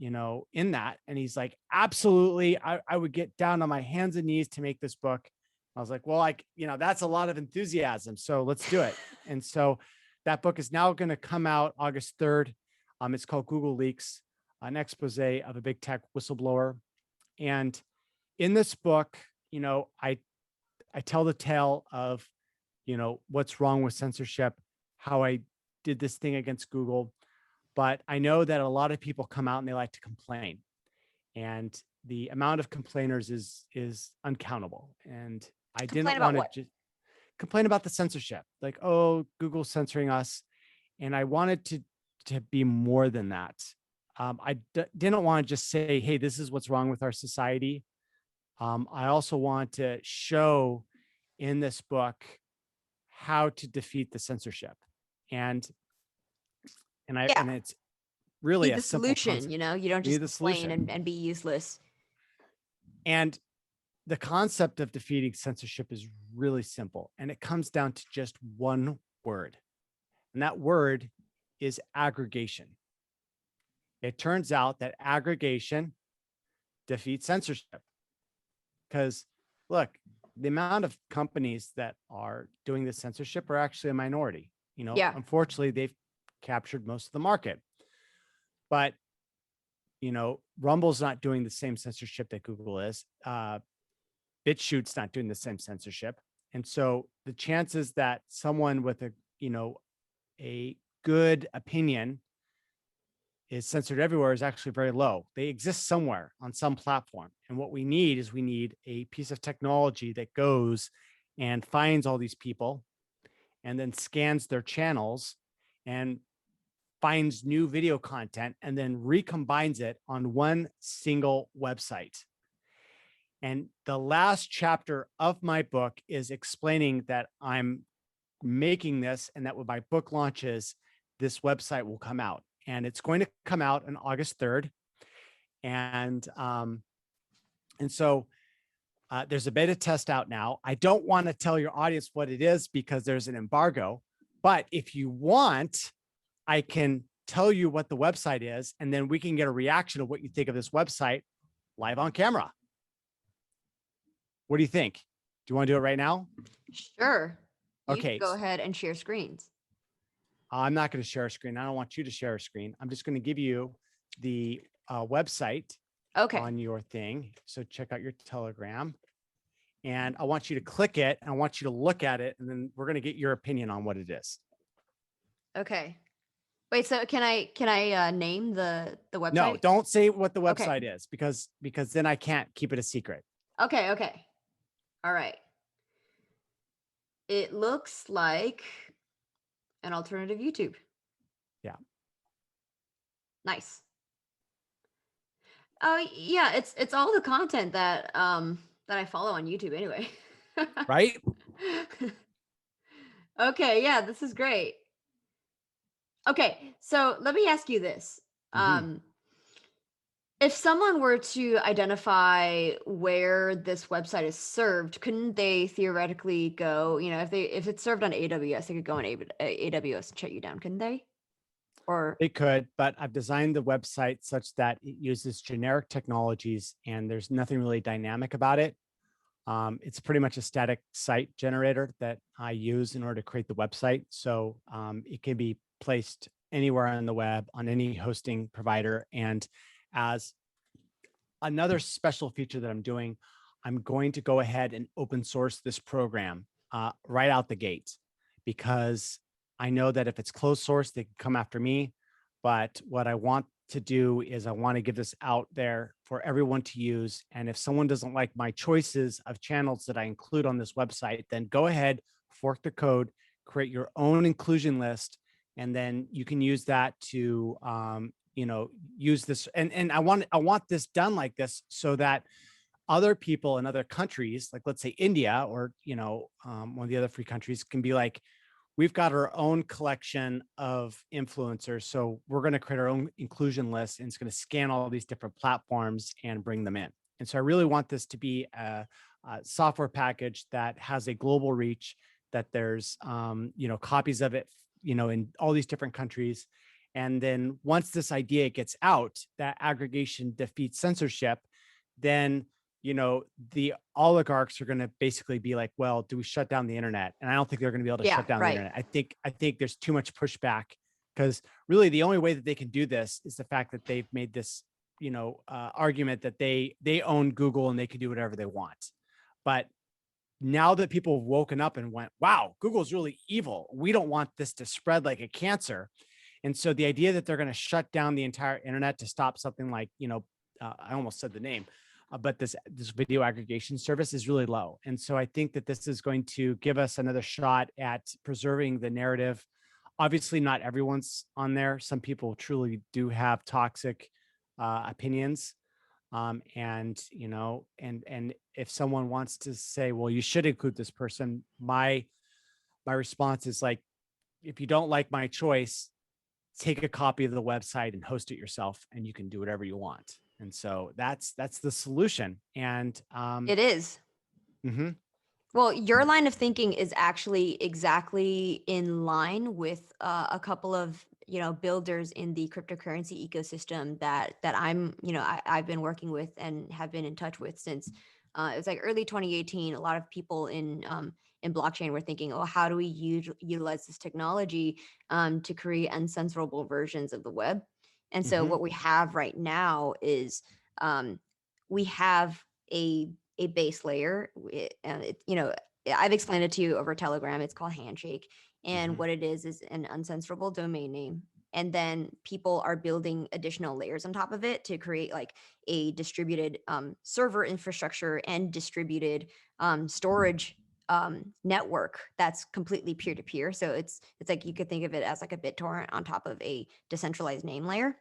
that?" And he's like, "Absolutely. I would get down on my hands and knees to make this book." I was like, "Well, that's a lot of enthusiasm. So let's do it." And so that book is now going to come out August 3rd. It's called Google Leaks, an expose of a big tech whistleblower. And in this book, I tell the tale of, what's wrong with censorship, how I did this thing against Google. But I know that a lot of people come out and they like to complain. And the amount of complainers is uncountable. And I Complain didn't about want to what? just complain about the censorship, like, oh, Google's censoring us. And I wanted to be more than that. Didn't want to just say, hey, this is what's wrong with our society. I also want to show in this book how to defeat the censorship. And Yeah, and it's really be a the simple solution. concept. You don't Be just the complain solution. and be useless. And the concept of defeating censorship is really simple. And it comes down to just one word. And that word is aggregation. It turns out that aggregation defeats censorship. Because look, the amount of companies that are doing this censorship are actually a minority. Yeah, Unfortunately, they've captured most of the market. But Rumble's not doing the same censorship that Google is. BitChute's not doing the same censorship. And so the chances that someone with a good opinion is censored everywhere is actually very low. They exist somewhere on some platform. And what we need is a piece of technology that goes and finds all these people and then scans their channels and finds new video content and then recombines it on one single website. And the last chapter of my book is explaining that I'm making this, and that when my book launches, this website will come out. And it's going to come out on August 3rd. And so there's a beta test out now. I don't want to tell your audience what it is because there's an embargo. But if you want, I can tell you what the website is, and then we can get a reaction of what you think of this website live on camera. What do you think? Do you want to do it right now? sure. You should Okay. go ahead and share screens. I'm not going to share a screen. I don't want you to share a screen. I'm just going to give you the website Okay. on your thing. So check out your Telegram. And I want you to click it, and I want you to look at it, and then we're going to get your opinion on what it is. Okay. Wait, so can I name the website? No, don't say what the Okay. website is because then I can't keep it a secret. Okay, okay. All right. It looks like an alternative YouTube. Yeah. Nice. Oh yeah, it's all the content that I follow on YouTube anyway. Right? Okay, yeah, this is great. Okay, so let me ask you this. Mm-hmm. Um If someone were to identify where this website is served, couldn't they theoretically go, if it's served on AWS, they could go on AWS and shut you down, couldn't they? Or They could, but I've designed the website such that it uses generic technologies and there's nothing really dynamic about it. It's pretty much a static site generator that I use in order to create the website. So it can be placed anywhere on the web on any hosting provider. And as another special feature that I'm doing, I'm going to go ahead and open source this program right out the gate because I know that if it's closed source, they can come after me. But what I want to do is I want to give this out there for everyone to use. And if someone doesn't like my choices of channels that I include on this website, then go ahead, fork the code, create your own inclusion list, and then you can use that to use this. And I want this done like this so that other people in other countries, like let's say India or one of the other free countries, can be like, we've got our own collection of influencers, so we're going to create our own inclusion list, and it's going to scan all these different platforms and bring them in. And so I really want this to be a software package that has a global reach, that there's copies of it in all these different countries. And then once this idea gets out, that aggregation defeats censorship, then the oligarchs are going to basically be like, well, do we shut down the internet? And I don't think they're going to be able to yeah, shut down the right. internet. I think there's too much pushback, because really the only way that they can do this is the fact that they've made this argument that they own Google and they can do whatever they want. But now that people have woken up and went, wow, Google's really evil, we don't want this to spread like a cancer. And so the idea that they're going to shut down the entire internet to stop something like, I almost said the name, but this video aggregation service is really low. And so I think that this is going to give us another shot at preserving the narrative. Obviously, not everyone's on there. Some people truly do have toxic opinions. And if someone wants to say, well, you should include this person, my response is like, if you don't like my choice, take a copy of the website and host it yourself, and you can do whatever you want. And so that's the solution. And It is. mhm, Well, your line of thinking is actually exactly in line with a couple of builders in the cryptocurrency ecosystem that I've been working with and have been in touch with since it was like early 2018. A lot of people in blockchain were thinking, oh, how do we utilize this technology to create uncensorable versions of the web? And so mhm, what we have right now is we have a a base layer. I've explained it to you over Telegram. It's called Handshake. And mhm, what it is an uncensorable domain name. And then people are building additional layers on top of it to create like a distributed server infrastructure and distributed storage network that's completely peer to peer. So it's like you could think of it as like a BitTorrent on top of a decentralized name layer.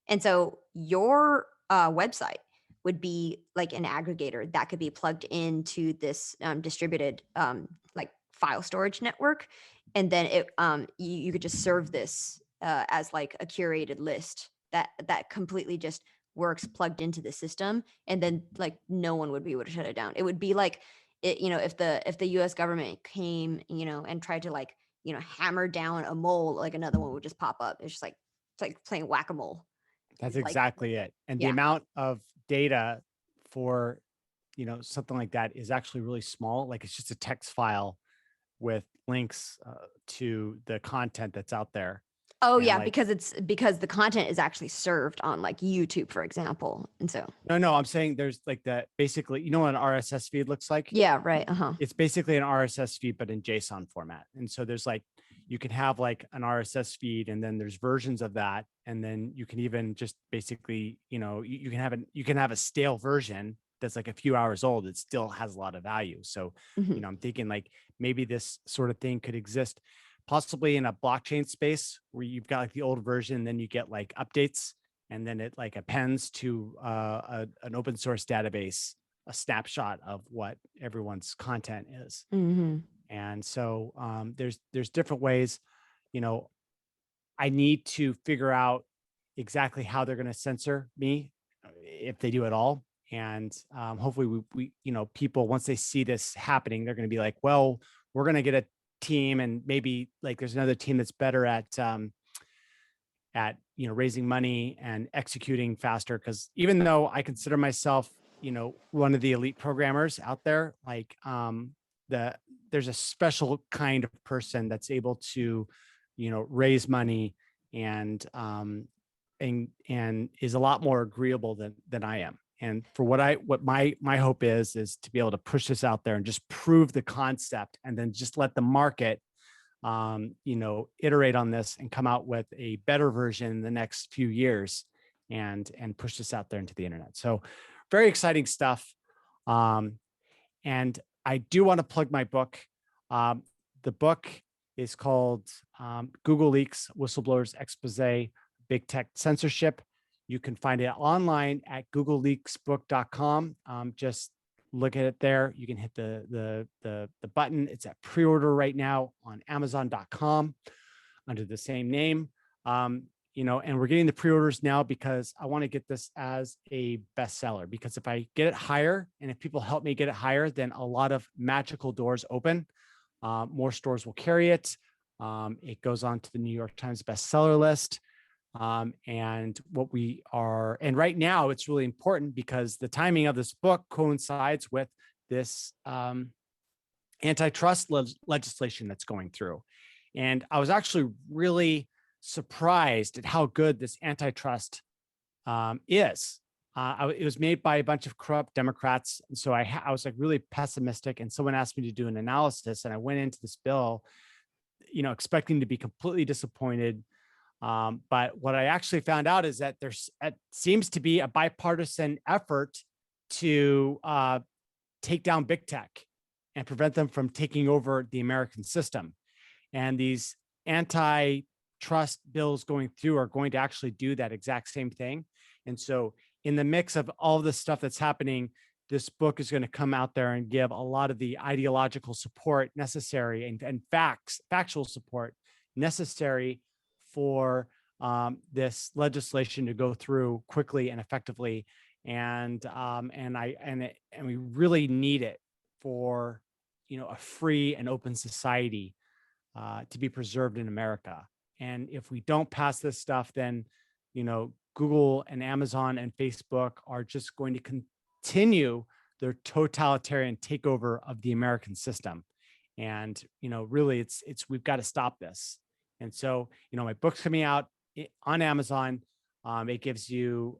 And so your website would be like an aggregator that could be plugged into this distributed like file storage network, and then you could just serve this as like a curated list that completely just works plugged into the system, and then like no one would be able to shut it down. It would be like if the U.S. government came and tried to like hammer down a mole, like another one would just pop up. It's like playing whack-a-mole. that's It's like, exactly it. And the yeah. amount of data for something like that is actually really small. Like it's just a text file with links to the content that's out there. Oh, And yeah, like, because the content is actually served on, like, YouTube, for example, and so no, I'm saying there's like that, basically, what an RSS feed looks like? yeah, right, uh-huh. It's basically an RSS feed, but in JSON format. And so there's like, you can have like an RSS feed, and then there's versions of that. And then you can even just basically, you can have a stale version that's like a few hours old. It still has a lot of value. So, Mhm. I'm thinking like maybe this sort of thing could exist possibly in a blockchain space where you've got like the old version, then you get like updates, and then it like appends to an open source database, a snapshot of what everyone's content is. Mhm. And so there's different ways. You know, I need to figure out exactly how they're going to censor me. if they do at all. And hopefully people, once they see this happening, they're going to be like, well, we're going to get a team, and maybe like there's another team that's better at raising money and executing faster. Because even though I consider myself one of the elite programmers out there, like there's a special kind of person that's able to raise money and and is a lot more agreeable than I am. And for what my hope is to be able to push this out there and just prove the concept, and then just let the market iterate on this and come out with a better version in the next few years, and push this out there into the internet. So very exciting stuff. And I do want to plug my book. The book is called Google Leaks, Whistleblowers Expose, Big Tech Censorship. You can find it online at googleleaksbook.com. Just look at it there. You can hit the button. It's at pre-order right now on amazon.com under the same name. And we're getting the pre-orders now because I want to get this as a bestseller, because if I get it higher, and if people help me get it higher, then a lot of magical doors open. More stores will carry it. It goes on to the New York Times bestseller list. And right now it's really important because the timing of this book coincides with this antitrust legislation that's going through. And I was actually really surprised at how good this antitrust is. It was made by a bunch of corrupt Democrats. And so I was like really pessimistic, and someone asked me to do an analysis, and I went into this bill, expecting to be completely disappointed. But what I actually found out is that it seems to be a bipartisan effort to take down big tech and prevent them from taking over the American system. And these antitrust bills going through are going to actually do that exact same thing. And so in the mix of all the stuff that's happening, this book is going to come out there and give a lot of the ideological support necessary and factual support necessary for this legislation to go through quickly and effectively. And we really need it for a free and open society to be preserved in America. And if we don't pass this stuff, then Google and Amazon and Facebook are just going to continue their totalitarian takeover of the American system. And really, it's we've got to stop this. And so, my book's coming out on Amazon. It gives you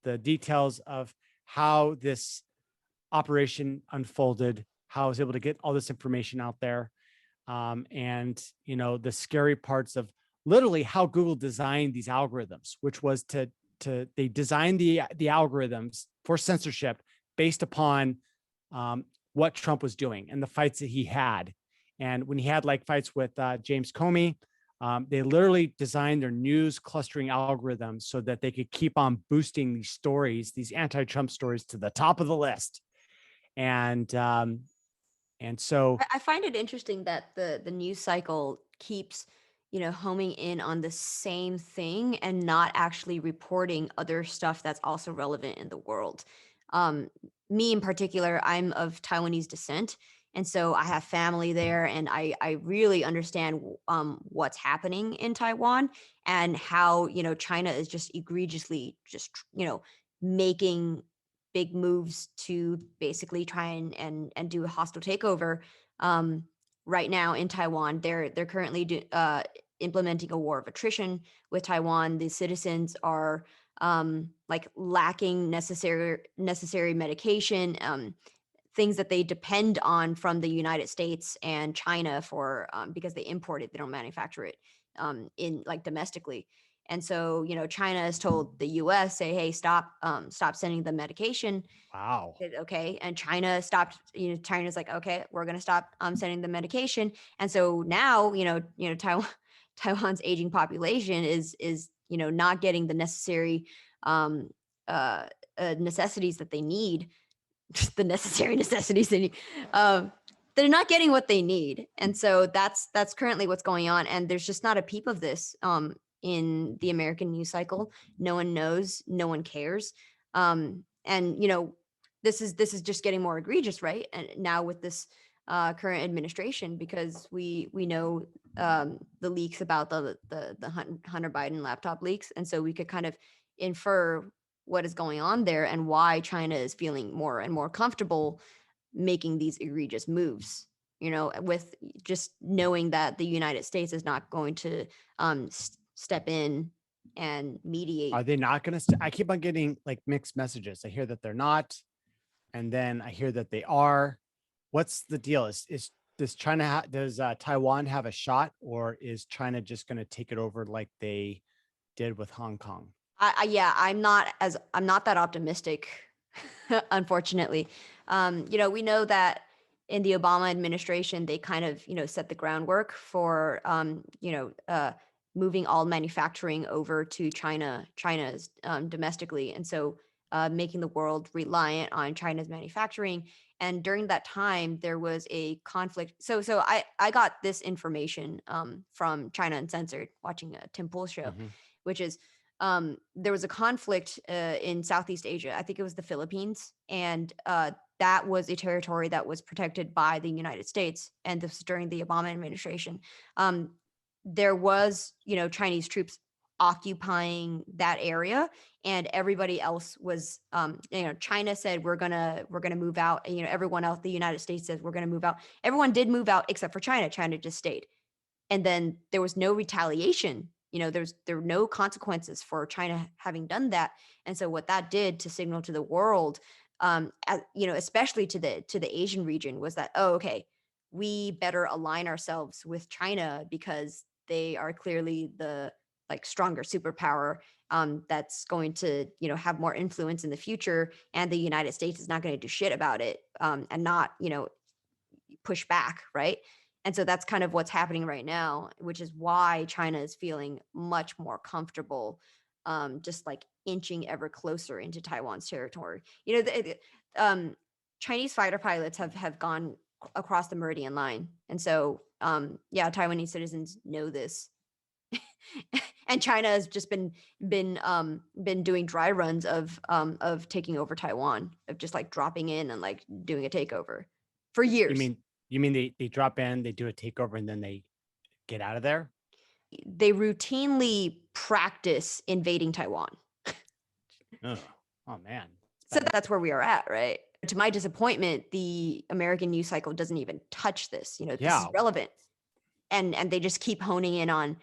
the details of how this operation unfolded, how I was able to get all this information out there, and the scary parts of literally how Google designed these algorithms, which was they designed the algorithms for censorship based upon what Trump was doing and the fights that he had. And when he had like fights with James Comey, they literally designed their news clustering algorithms so that they could keep on boosting these stories, these anti-Trump stories, to the top of the list. And so I find it interesting that the news cycle keeps, homing in on the same thing and not actually reporting other stuff that's also relevant in the world. Me in particular, I'm of Taiwanese descent. And so I have family there, and I really understand what's happening in Taiwan, and how, China is just egregiously making big moves to basically try and do a hostile takeover. Right now in Taiwan, they're currently implementing a war of attrition with Taiwan. The citizens are like lacking necessary medication, things that they depend on from the United States and China for because they import it, they don't manufacture it in like domestically. And so, China has told the US, say, hey, stop sending the medication. wow. Okay. And China stopped, China's like, okay, we're going to stop sending the medication. And so now, Taiwan's aging population is not getting the necessary necessities that they need, the necessary necessities they need. They're not getting what they need. And so that's currently what's going on. And there's just not a peep of this in the American news cycle. No one knows, no one cares. And this is just getting more egregious, right? And now with this current administration, because we know the leaks about the Hunter Biden laptop leaks, and so we could kind of infer what is going on there and why China is feeling more and more comfortable making these egregious moves. With just knowing that the United States is not going to step in and mediate. Are they not going to? I keep on getting like mixed messages. I hear that they're not, and then I hear that they are. What's the deal? Is does does Taiwan have a shot, or is China just going to take it over like they did with Hong Kong? Yeah, I'm not that optimistic, unfortunately. We know that in the Obama administration, they kind of, set the groundwork for, moving all manufacturing over to China's domestically. And so making the world reliant on China's manufacturing. And during that time, there was a conflict. So I got this information from China Uncensored, watching a Tim Pool show, Mm-hmm. which is there was a conflict in Southeast Asia. I think it was the Philippines, and that was a territory that was protected by the United States. And this was during the Obama administration. There was, Chinese troops occupying that area, and everybody else was, China said we're gonna move out. And, everyone else, the United States says we're gonna move out. Everyone did move out except for China. China just stayed, and then there was no retaliation. There were no consequences for China having done that. And so what that did to signal to the world, especially to the Asian region, was that, oh, okay, we better align ourselves with China because they are clearly the like stronger superpower that's going to have more influence in the future, and the United States is not going to do shit about it, and not push back, right? And so that's kind of what's happening right now, which is why China is feeling much more comfortable, just like inching ever closer into Taiwan's territory. Chinese fighter pilots have gone across the Meridian Line, and so yeah, Taiwanese citizens know this. And China has just been doing dry runs of taking over Taiwan, of just like dropping in and like doing a takeover for You years. mean they drop in, they do a takeover, and then they get out of there? They routinely practice invading Taiwan. Ugh. Oh man, it's So bad. that's where we are at, right? To my disappointment, the American news cycle doesn't even touch this. This is Yeah, relevant. And they just keep honing in on,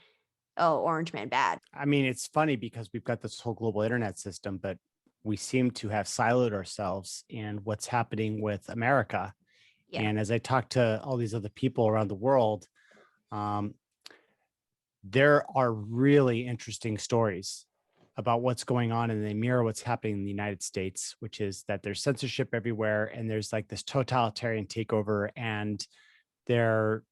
oh, Orange Man bad. I mean, it's funny because we've got this whole global internet system, but we seem to have siloed ourselves in what's happening with America. Yeah. And as I talk to all these other people around the world, um, there are really interesting stories about what's going on, and they mirror what's happening in the United States, which is that there's censorship everywhere, and there's like this totalitarian takeover, and the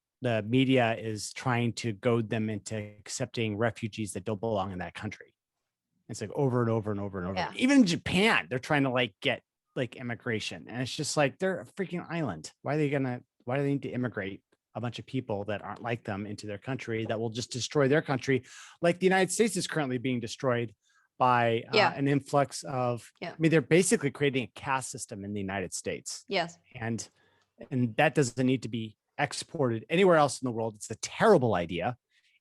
media is trying to goad them into accepting refugees that don't belong in that country. It's like over and over and over and over. Yeah. Even in Japan, they're trying to like get like immigration. And it's just like they're a freaking island. Why do they need to immigrate a bunch of people that aren't like them into their country that will just destroy their country? Like the United States is currently being destroyed by Yeah. an influx of, Yeah. I mean, they're basically creating a caste system in the United States. Yes. And that doesn't need to be exported anywhere else in the world. It's a terrible idea,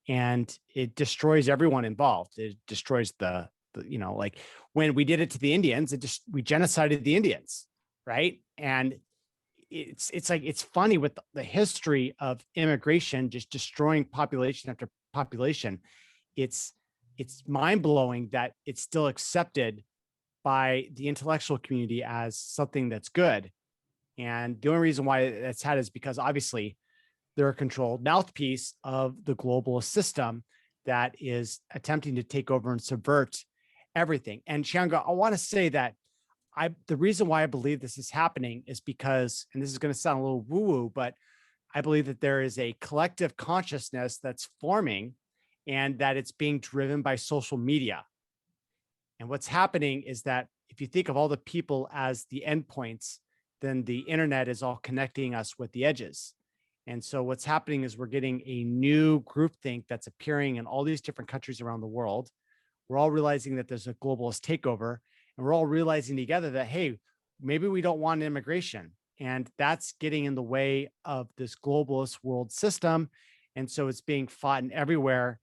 and it destroys everyone involved. It destroys like when we did it to the Indians, we genocided the Indians, right? And it's like it's funny with the history of immigration just destroying population after population. It's mind blowing that it's still accepted by the intellectual community as something that's good. And the only reason why that's had is because obviously they're a controlled mouthpiece of the globalist system that is attempting to take over and subvert everything. And Shango, I want to say that the reason why I believe this is happening is because, and this is going to sound a little woo-woo, but I believe that there is a collective consciousness that's forming, and that it's being driven by social media. And what's happening is that if you think of all the people as the endpoints, then the internet is all connecting us with the edges. And so what's happening is we're getting a new groupthink that's appearing in all these different countries around the world. We're all realizing that there's a globalist takeover, And we're all realizing together that, hey, maybe we don't want immigration. And that's getting in the way of this globalist world system. And so it's being fought in everywhere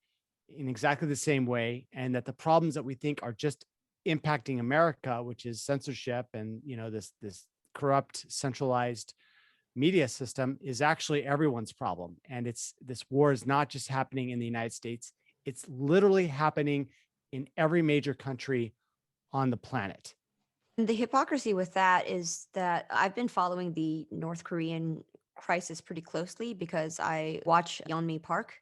in exactly the same way. And that the problems that we think are just impacting America, which is censorship and this corrupt, centralized media system, is actually everyone's problem. And it's this war is not just happening in the United States, it's literally happening in every major country on the planet. And the hypocrisy with that is that I've been following the North Korean crisis pretty closely because I watch Yeonmi Park.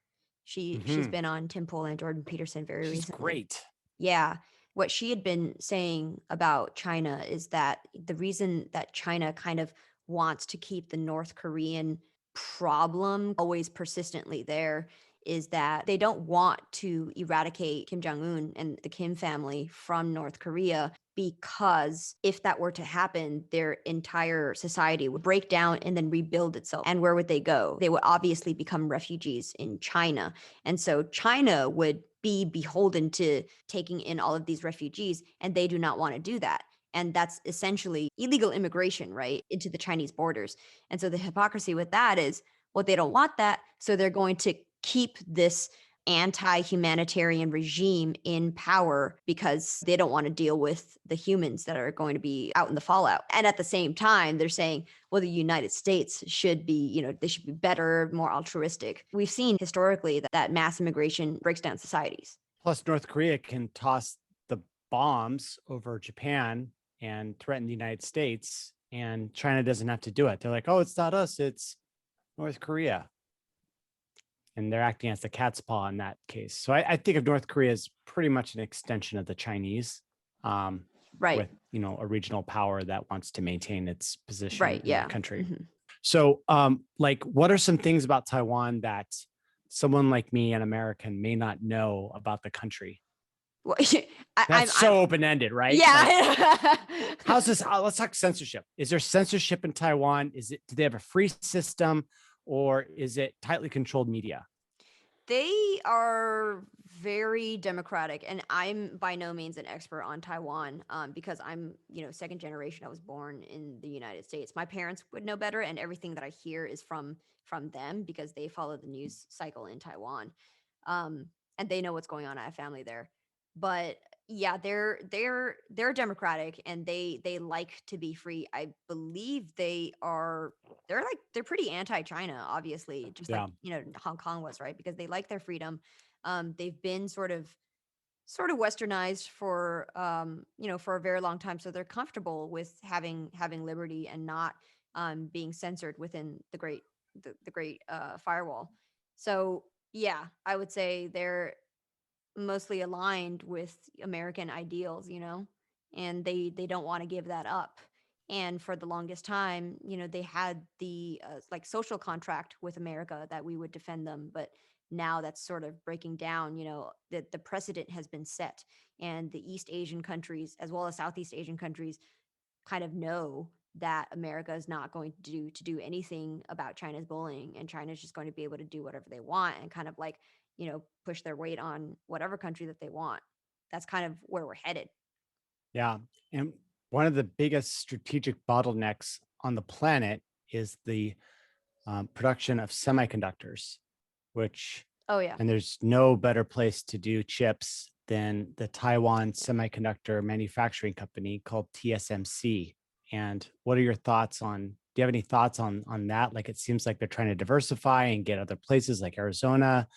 She's Mhm. been on Tim Pool and Jordan Peterson very She's recently. great. Yeah. What she had been saying about China is that the reason that China kind of wants to keep the North Korean problem always persistently there is that they don't want to eradicate Kim Jong un and the Kim family from North Korea, because if that were to happen, their entire society would break down and then rebuild itself. And where would they go? They would obviously become refugees in China. And so China would be beholden to taking in all of these refugees, and they do not want to do that. And that's essentially illegal immigration, right, into the Chinese borders. And so the hypocrisy with that is, well, they don't want that. So they're going to keep this anti-humanitarian regime in power because they don't want to deal with the humans that are going to be out in the fallout. And at the same time, they're saying, well, the United States should be, they should be better, more altruistic. We've seen historically that mass immigration breaks down societies. Plus, North Korea can toss the bombs over Japan and threaten the United States, and China doesn't have to do it. They're like, oh, it's not us, it's North Korea. And they're acting as the cat's paw in that case. So I think of North Korea as pretty much an extension of the Chinese, um, Right. with a regional power that wants to maintain its position Right. in the Yeah. country. Mhm. So, like, what are some things about Taiwan that someone like me, an American, may not know about the country? Well, That's I'm so open ended, right? Like, yeah. how's this? Let's talk censorship. Is there censorship in Taiwan? Do they have a free system, or is it tightly controlled media? They are very democratic, and I'm by no means an expert on Taiwan, because I'm, second generation. I was born in the United States. My parents would know better, and everything that I hear is from them because they follow the news cycle in Taiwan, um, and they know what's going on. I have family there, but yeah, they're democratic, and they like to be free. I believe they're pretty anti-China, obviously, just like Yeah. Hong Kong was, right? Because they like their freedom. They've been sort of westernized for for a very long time, so they're comfortable with having liberty and not being censored within the great firewall. So yeah, I would say they're mostly aligned with American ideals, and they don't want to give that up. And for the longest time, they had the like social contract with America that we would defend them, but now that's sort of breaking down. That the precedent has been set, and the East Asian countries as well as Southeast Asian countries kind of know that America is not going to do anything about China's bullying, and China's just going to be able to do whatever they want and kind of like, push their weight on whatever country that they want. That's kind of where we're headed. Yeah. And one of the biggest strategic bottlenecks on the planet is the production of semiconductors, which, Oh yeah. and there's no better place to do chips than the Taiwan Semiconductor Manufacturing Company called TSMC. And what are your thoughts on? Do you have any thoughts on that? Like, it seems like they're trying to diversify and get other places like Arizona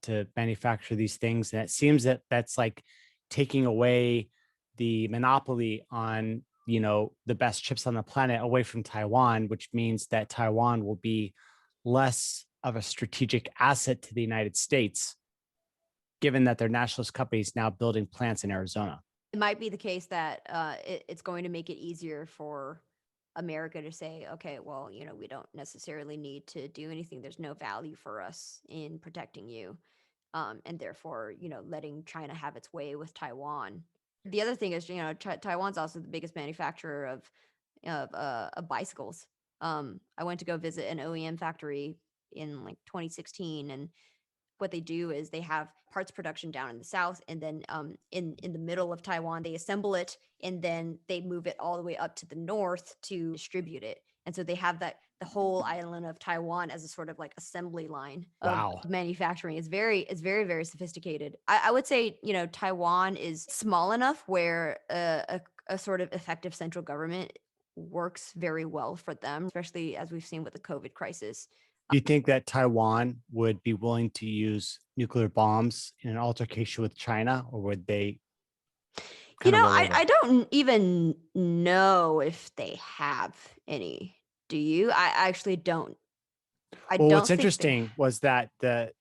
to manufacture these things, and it seems that that's like taking away the monopoly on the best chips on the planet away from Taiwan, which means that Taiwan will be less of a strategic asset to the United States, given that their nationalist company is now building plants in Arizona. It might be the case that it's going to make it easier for America to say, okay, well, we don't necessarily need to do anything. There's no value for us in protecting you. And therefore, letting China have its way with Taiwan. The other thing is, Taiwan's also the biggest manufacturer of bicycles. I went to go visit an OEM factory in like 2016, and what they do is they have parts production down in the south, and then in the middle of Taiwan they assemble it, and then they move it all the way up to the north to distribute it. And so they have that the whole island of Taiwan as a sort of like assembly line of Wow. manufacturing. It's very very sophisticated. I would say, you know, Taiwan is small enough where a sort of effective central government works very well for them, especially as we've seen with the COVID crisis. Do you think that Taiwan would be willing to use nuclear bombs in an altercation with China, or would they You kind know, of roll over? I don't even know if they have any. Do you? I actually don't. I Well, what's don't think they. interesting was that the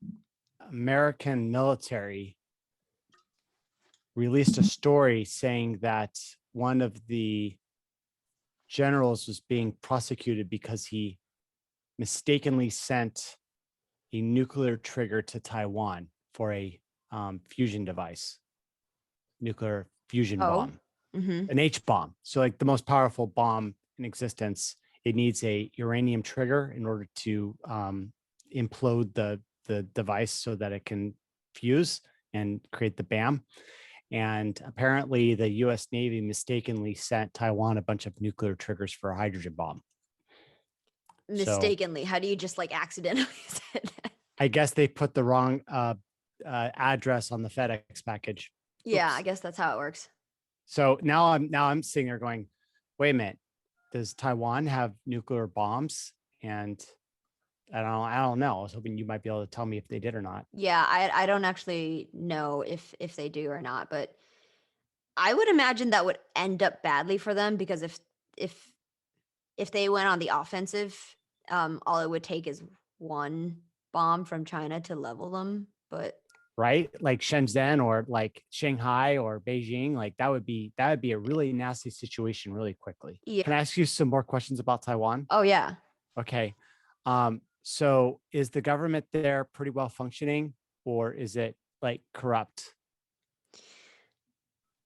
American military released a story saying that one of the generals was being prosecuted because he mistakenly sent a nuclear trigger to Taiwan for a fusion device, nuclear fusion Oh. bomb, Mm-hmm. an H bomb. So, like the most powerful bomb in existence, it needs a uranium trigger in order to implode the device so that it can fuse and create the BAM. And apparently, the U.S. Navy mistakenly sent Taiwan a bunch of nuclear triggers for a hydrogen bomb. So Mistakenly. How do you just like accidentally say that? I guess they put the wrong address on the FedEx package. Yeah, I Oops. guess that's how it works. So now I'm sitting there going, wait a minute, does Taiwan have nuclear bombs? And I don't know. I was hoping you might be able to tell me if they did or not. Yeah, I don't actually know if they do or not, but I would imagine that would end up badly for them, because if if they went on the offensive, all it would take is one bomb from China to level them. But Right? Like Shenzhen or like Shanghai or Beijing, like that would be a really nasty situation really quickly. yeah. Can I ask you some more questions about Taiwan? Oh yeah. Okay. So is the government there pretty well functioning, or is it like corrupt?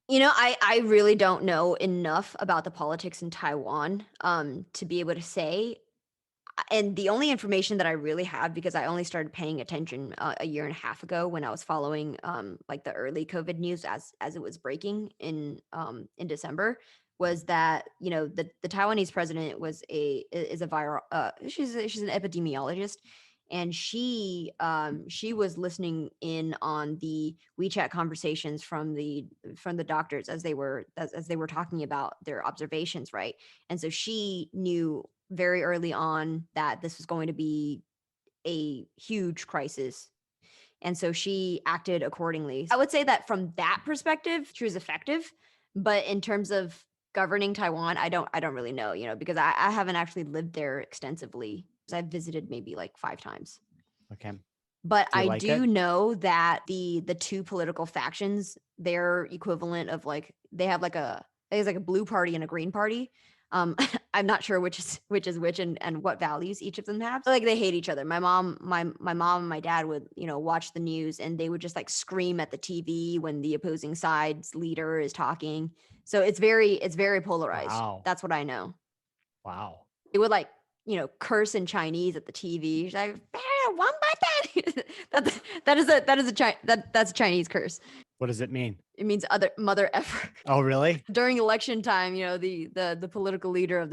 You know, I really don't know enough about the politics in Taiwan to be able to say. And the only information that I really have, because I only started paying attention a year and a half ago when I was following like the early COVID news as it was breaking in December, was that, you know, the Taiwanese president is a viral she's an epidemiologist, and she was listening in on the WeChat conversations from the doctors as they were talking about their observations, right? And so she knew very early on that this was going to be a huge crisis. And so she acted accordingly. I would say that from that perspective, she was effective. But in terms of governing Taiwan, I don't really know, you know, because I haven't actually lived there extensively. I've visited maybe like 5 times. Okay. But Do you I like it? do know that the two political factions, their equivalent of like they have like there's like a blue party and a green party. I'm not sure which and what values each of them have. Like they hate each other. My mom and my dad would, you know, watch the news, and they would just like scream at the TV when the opposing side's leader is talking. So it's very polarized. Wow. That's what I know. Wow. They would like, you know, curse in Chinese at the TV. She's like, one button. That's a Chinese curse. What does it mean? It means other mother effer. Oh, really? During election time, you know, the political leader of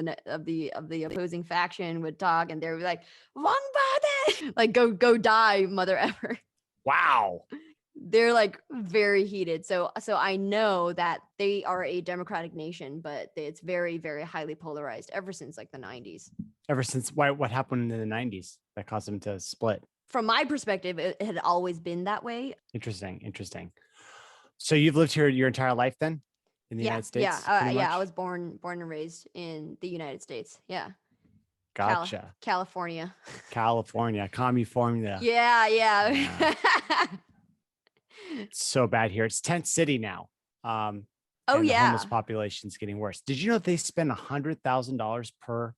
the opposing faction would talk, and they would be like, one button, like go die, mother effer. Wow. They're like very heated. So I know that they are a democratic nation, but it's very very highly polarized ever since like the 90s. Ever since what happened in the 90s that caused them to split? From my perspective, it had always been that way. Interesting. Interesting. So you've lived here your entire life then in the Yeah, United yeah, States, pretty yeah. I much? was born and raised in the United States. Yeah, Gotcha. California. California, California. Yeah, Yeah. yeah. It's so bad here. It's tent city now. Oh And the homeless yeah, population is getting worse. Did you know they spend $100,000 per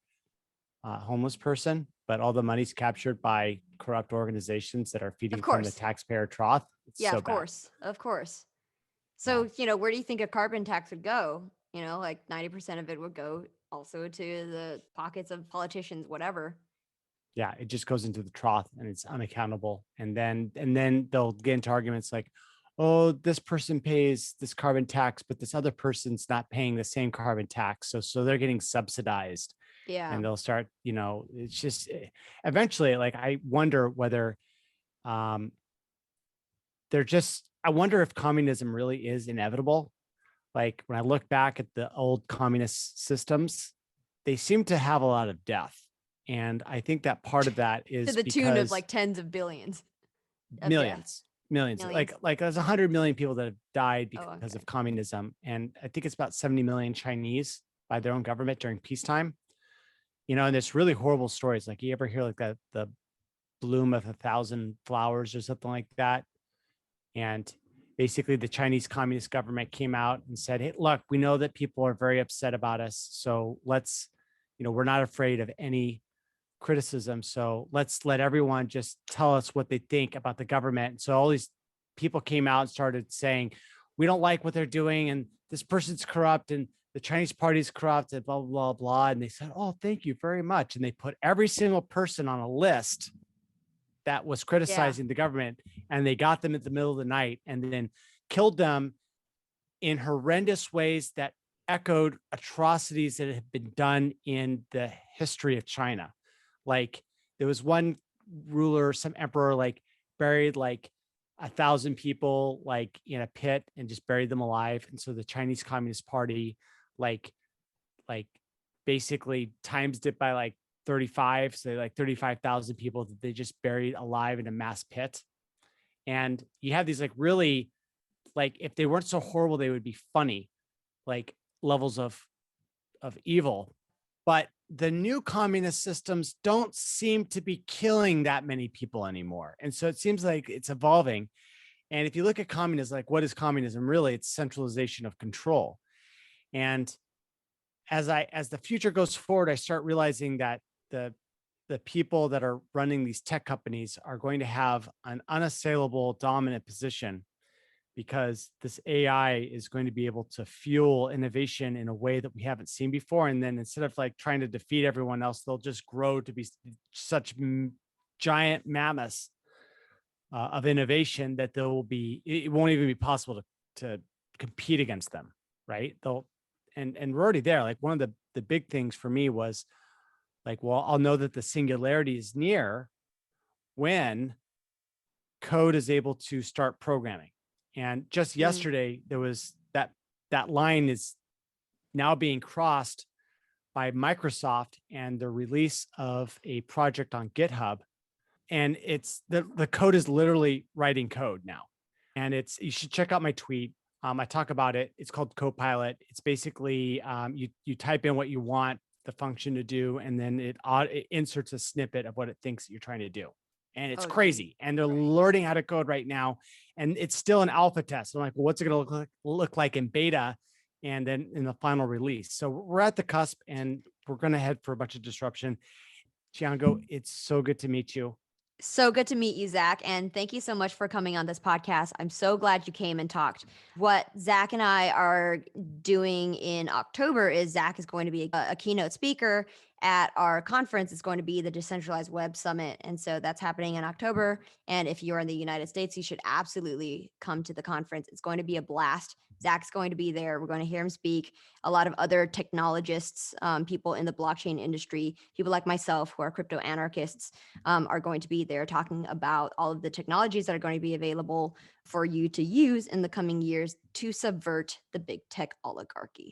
homeless person, but all the money's captured by corrupt organizations that are of feeding from the course. taxpayer trough? It's Yeah, so of bad. course, of course. Yeah. So, you know, where do you think a carbon tax would go? You know, like 90% of it would go also to the pockets of politicians, whatever. Yeah, it just goes into the trough and it's unaccountable. And then they'll get into arguments like, oh, this person pays this carbon tax, but this other person's not paying the same carbon tax. So they're getting subsidized. Yeah. And they'll start, it's just eventually, like, I wonder whether um they're just I wonder if communism really is inevitable. Like when I look back at the old communist systems, they seem to have a lot of death. And I think that part of that To is the tune of because like tens of billions of death. millions, like Millions. there's 100 million people that have died Oh, because okay. of communism. And I think it's about 70 million Chinese by their own government during peacetime. And there's really horrible stories. Like you ever hear like the bloom of 1,000 flowers or something like that? And basically, the Chinese Communist government came out and said, hey, look, we know that people are very upset about us. So we're not afraid of any criticism. So let's let everyone just tell us what they think about the government. So all these people came out and started saying, we don't like what they're doing. And this person's corrupt. And the Chinese party is corrupt and blah, blah, blah. And they said, oh, thank you very much. And they put every single person on a list that was Yeah. criticizing the government, and they got them at the middle of the night and then killed them in horrendous ways that echoed atrocities that have been done in the history of China. Like there was one ruler, some emperor, like buried like 1,000 people like in a pit and just buried them alive. And so the Chinese Communist Party like like basically times it by like 35, so like 35,000 people that they just buried alive in a mass pit. And you have these like really, like if they weren't so horrible they would be funny, like levels of evil. But the new communist systems don't seem to be killing that many people anymore, and so it seems like it's evolving. And if you look at communism, like what is communism really? It's centralization of control. And as the future goes forward, I start realizing that the the people that are running these tech companies are going to have an unassailable dominant position, because this AI is going to be able to fuel innovation in a way that we haven't seen before. And then instead of like trying to defeat everyone else, they'll just grow to be such giant mammoths of innovation that there will be, it won't even be possible to compete against them. Right. And we're already there. Like one of the big things for me was like, well, I'll know that the singularity is near when code is able to start programming. And just Mm. yesterday, there was that line is now being crossed by Microsoft and the release of a project on GitHub. And it's the code is literally writing code now. And you should check out my tweet. I talk about it. It's called Copilot. It's basically you type in what you want the function to do, and then it inserts a snippet of what it thinks that you're trying to do. And it's Oh, geez. crazy. And they're learning how to code right now. And it's still an alpha test. I'm like, well, what's it going to look like in beta and then in the final release? So we're at the cusp, and we're going to head for a bunch of disruption. Chiango, it's so good to meet you. So good to meet you, Zach. And thank you so much for coming on this podcast. I'm so glad you came and talked. What Zach and I are doing in October is Zach is going to be a keynote speaker at our conference. It's going to be the Decentralized Web Summit. And so that's happening in October. And if you're in the United States, you should absolutely come to the conference. It's going to be a blast. Zach's going to be there. We're going to hear him speak. A lot of other technologists, people in the blockchain industry, people like myself who are crypto anarchists, are going to be there talking about all of the technologies that are going to be available for you to use in the coming years to subvert the big tech oligarchy.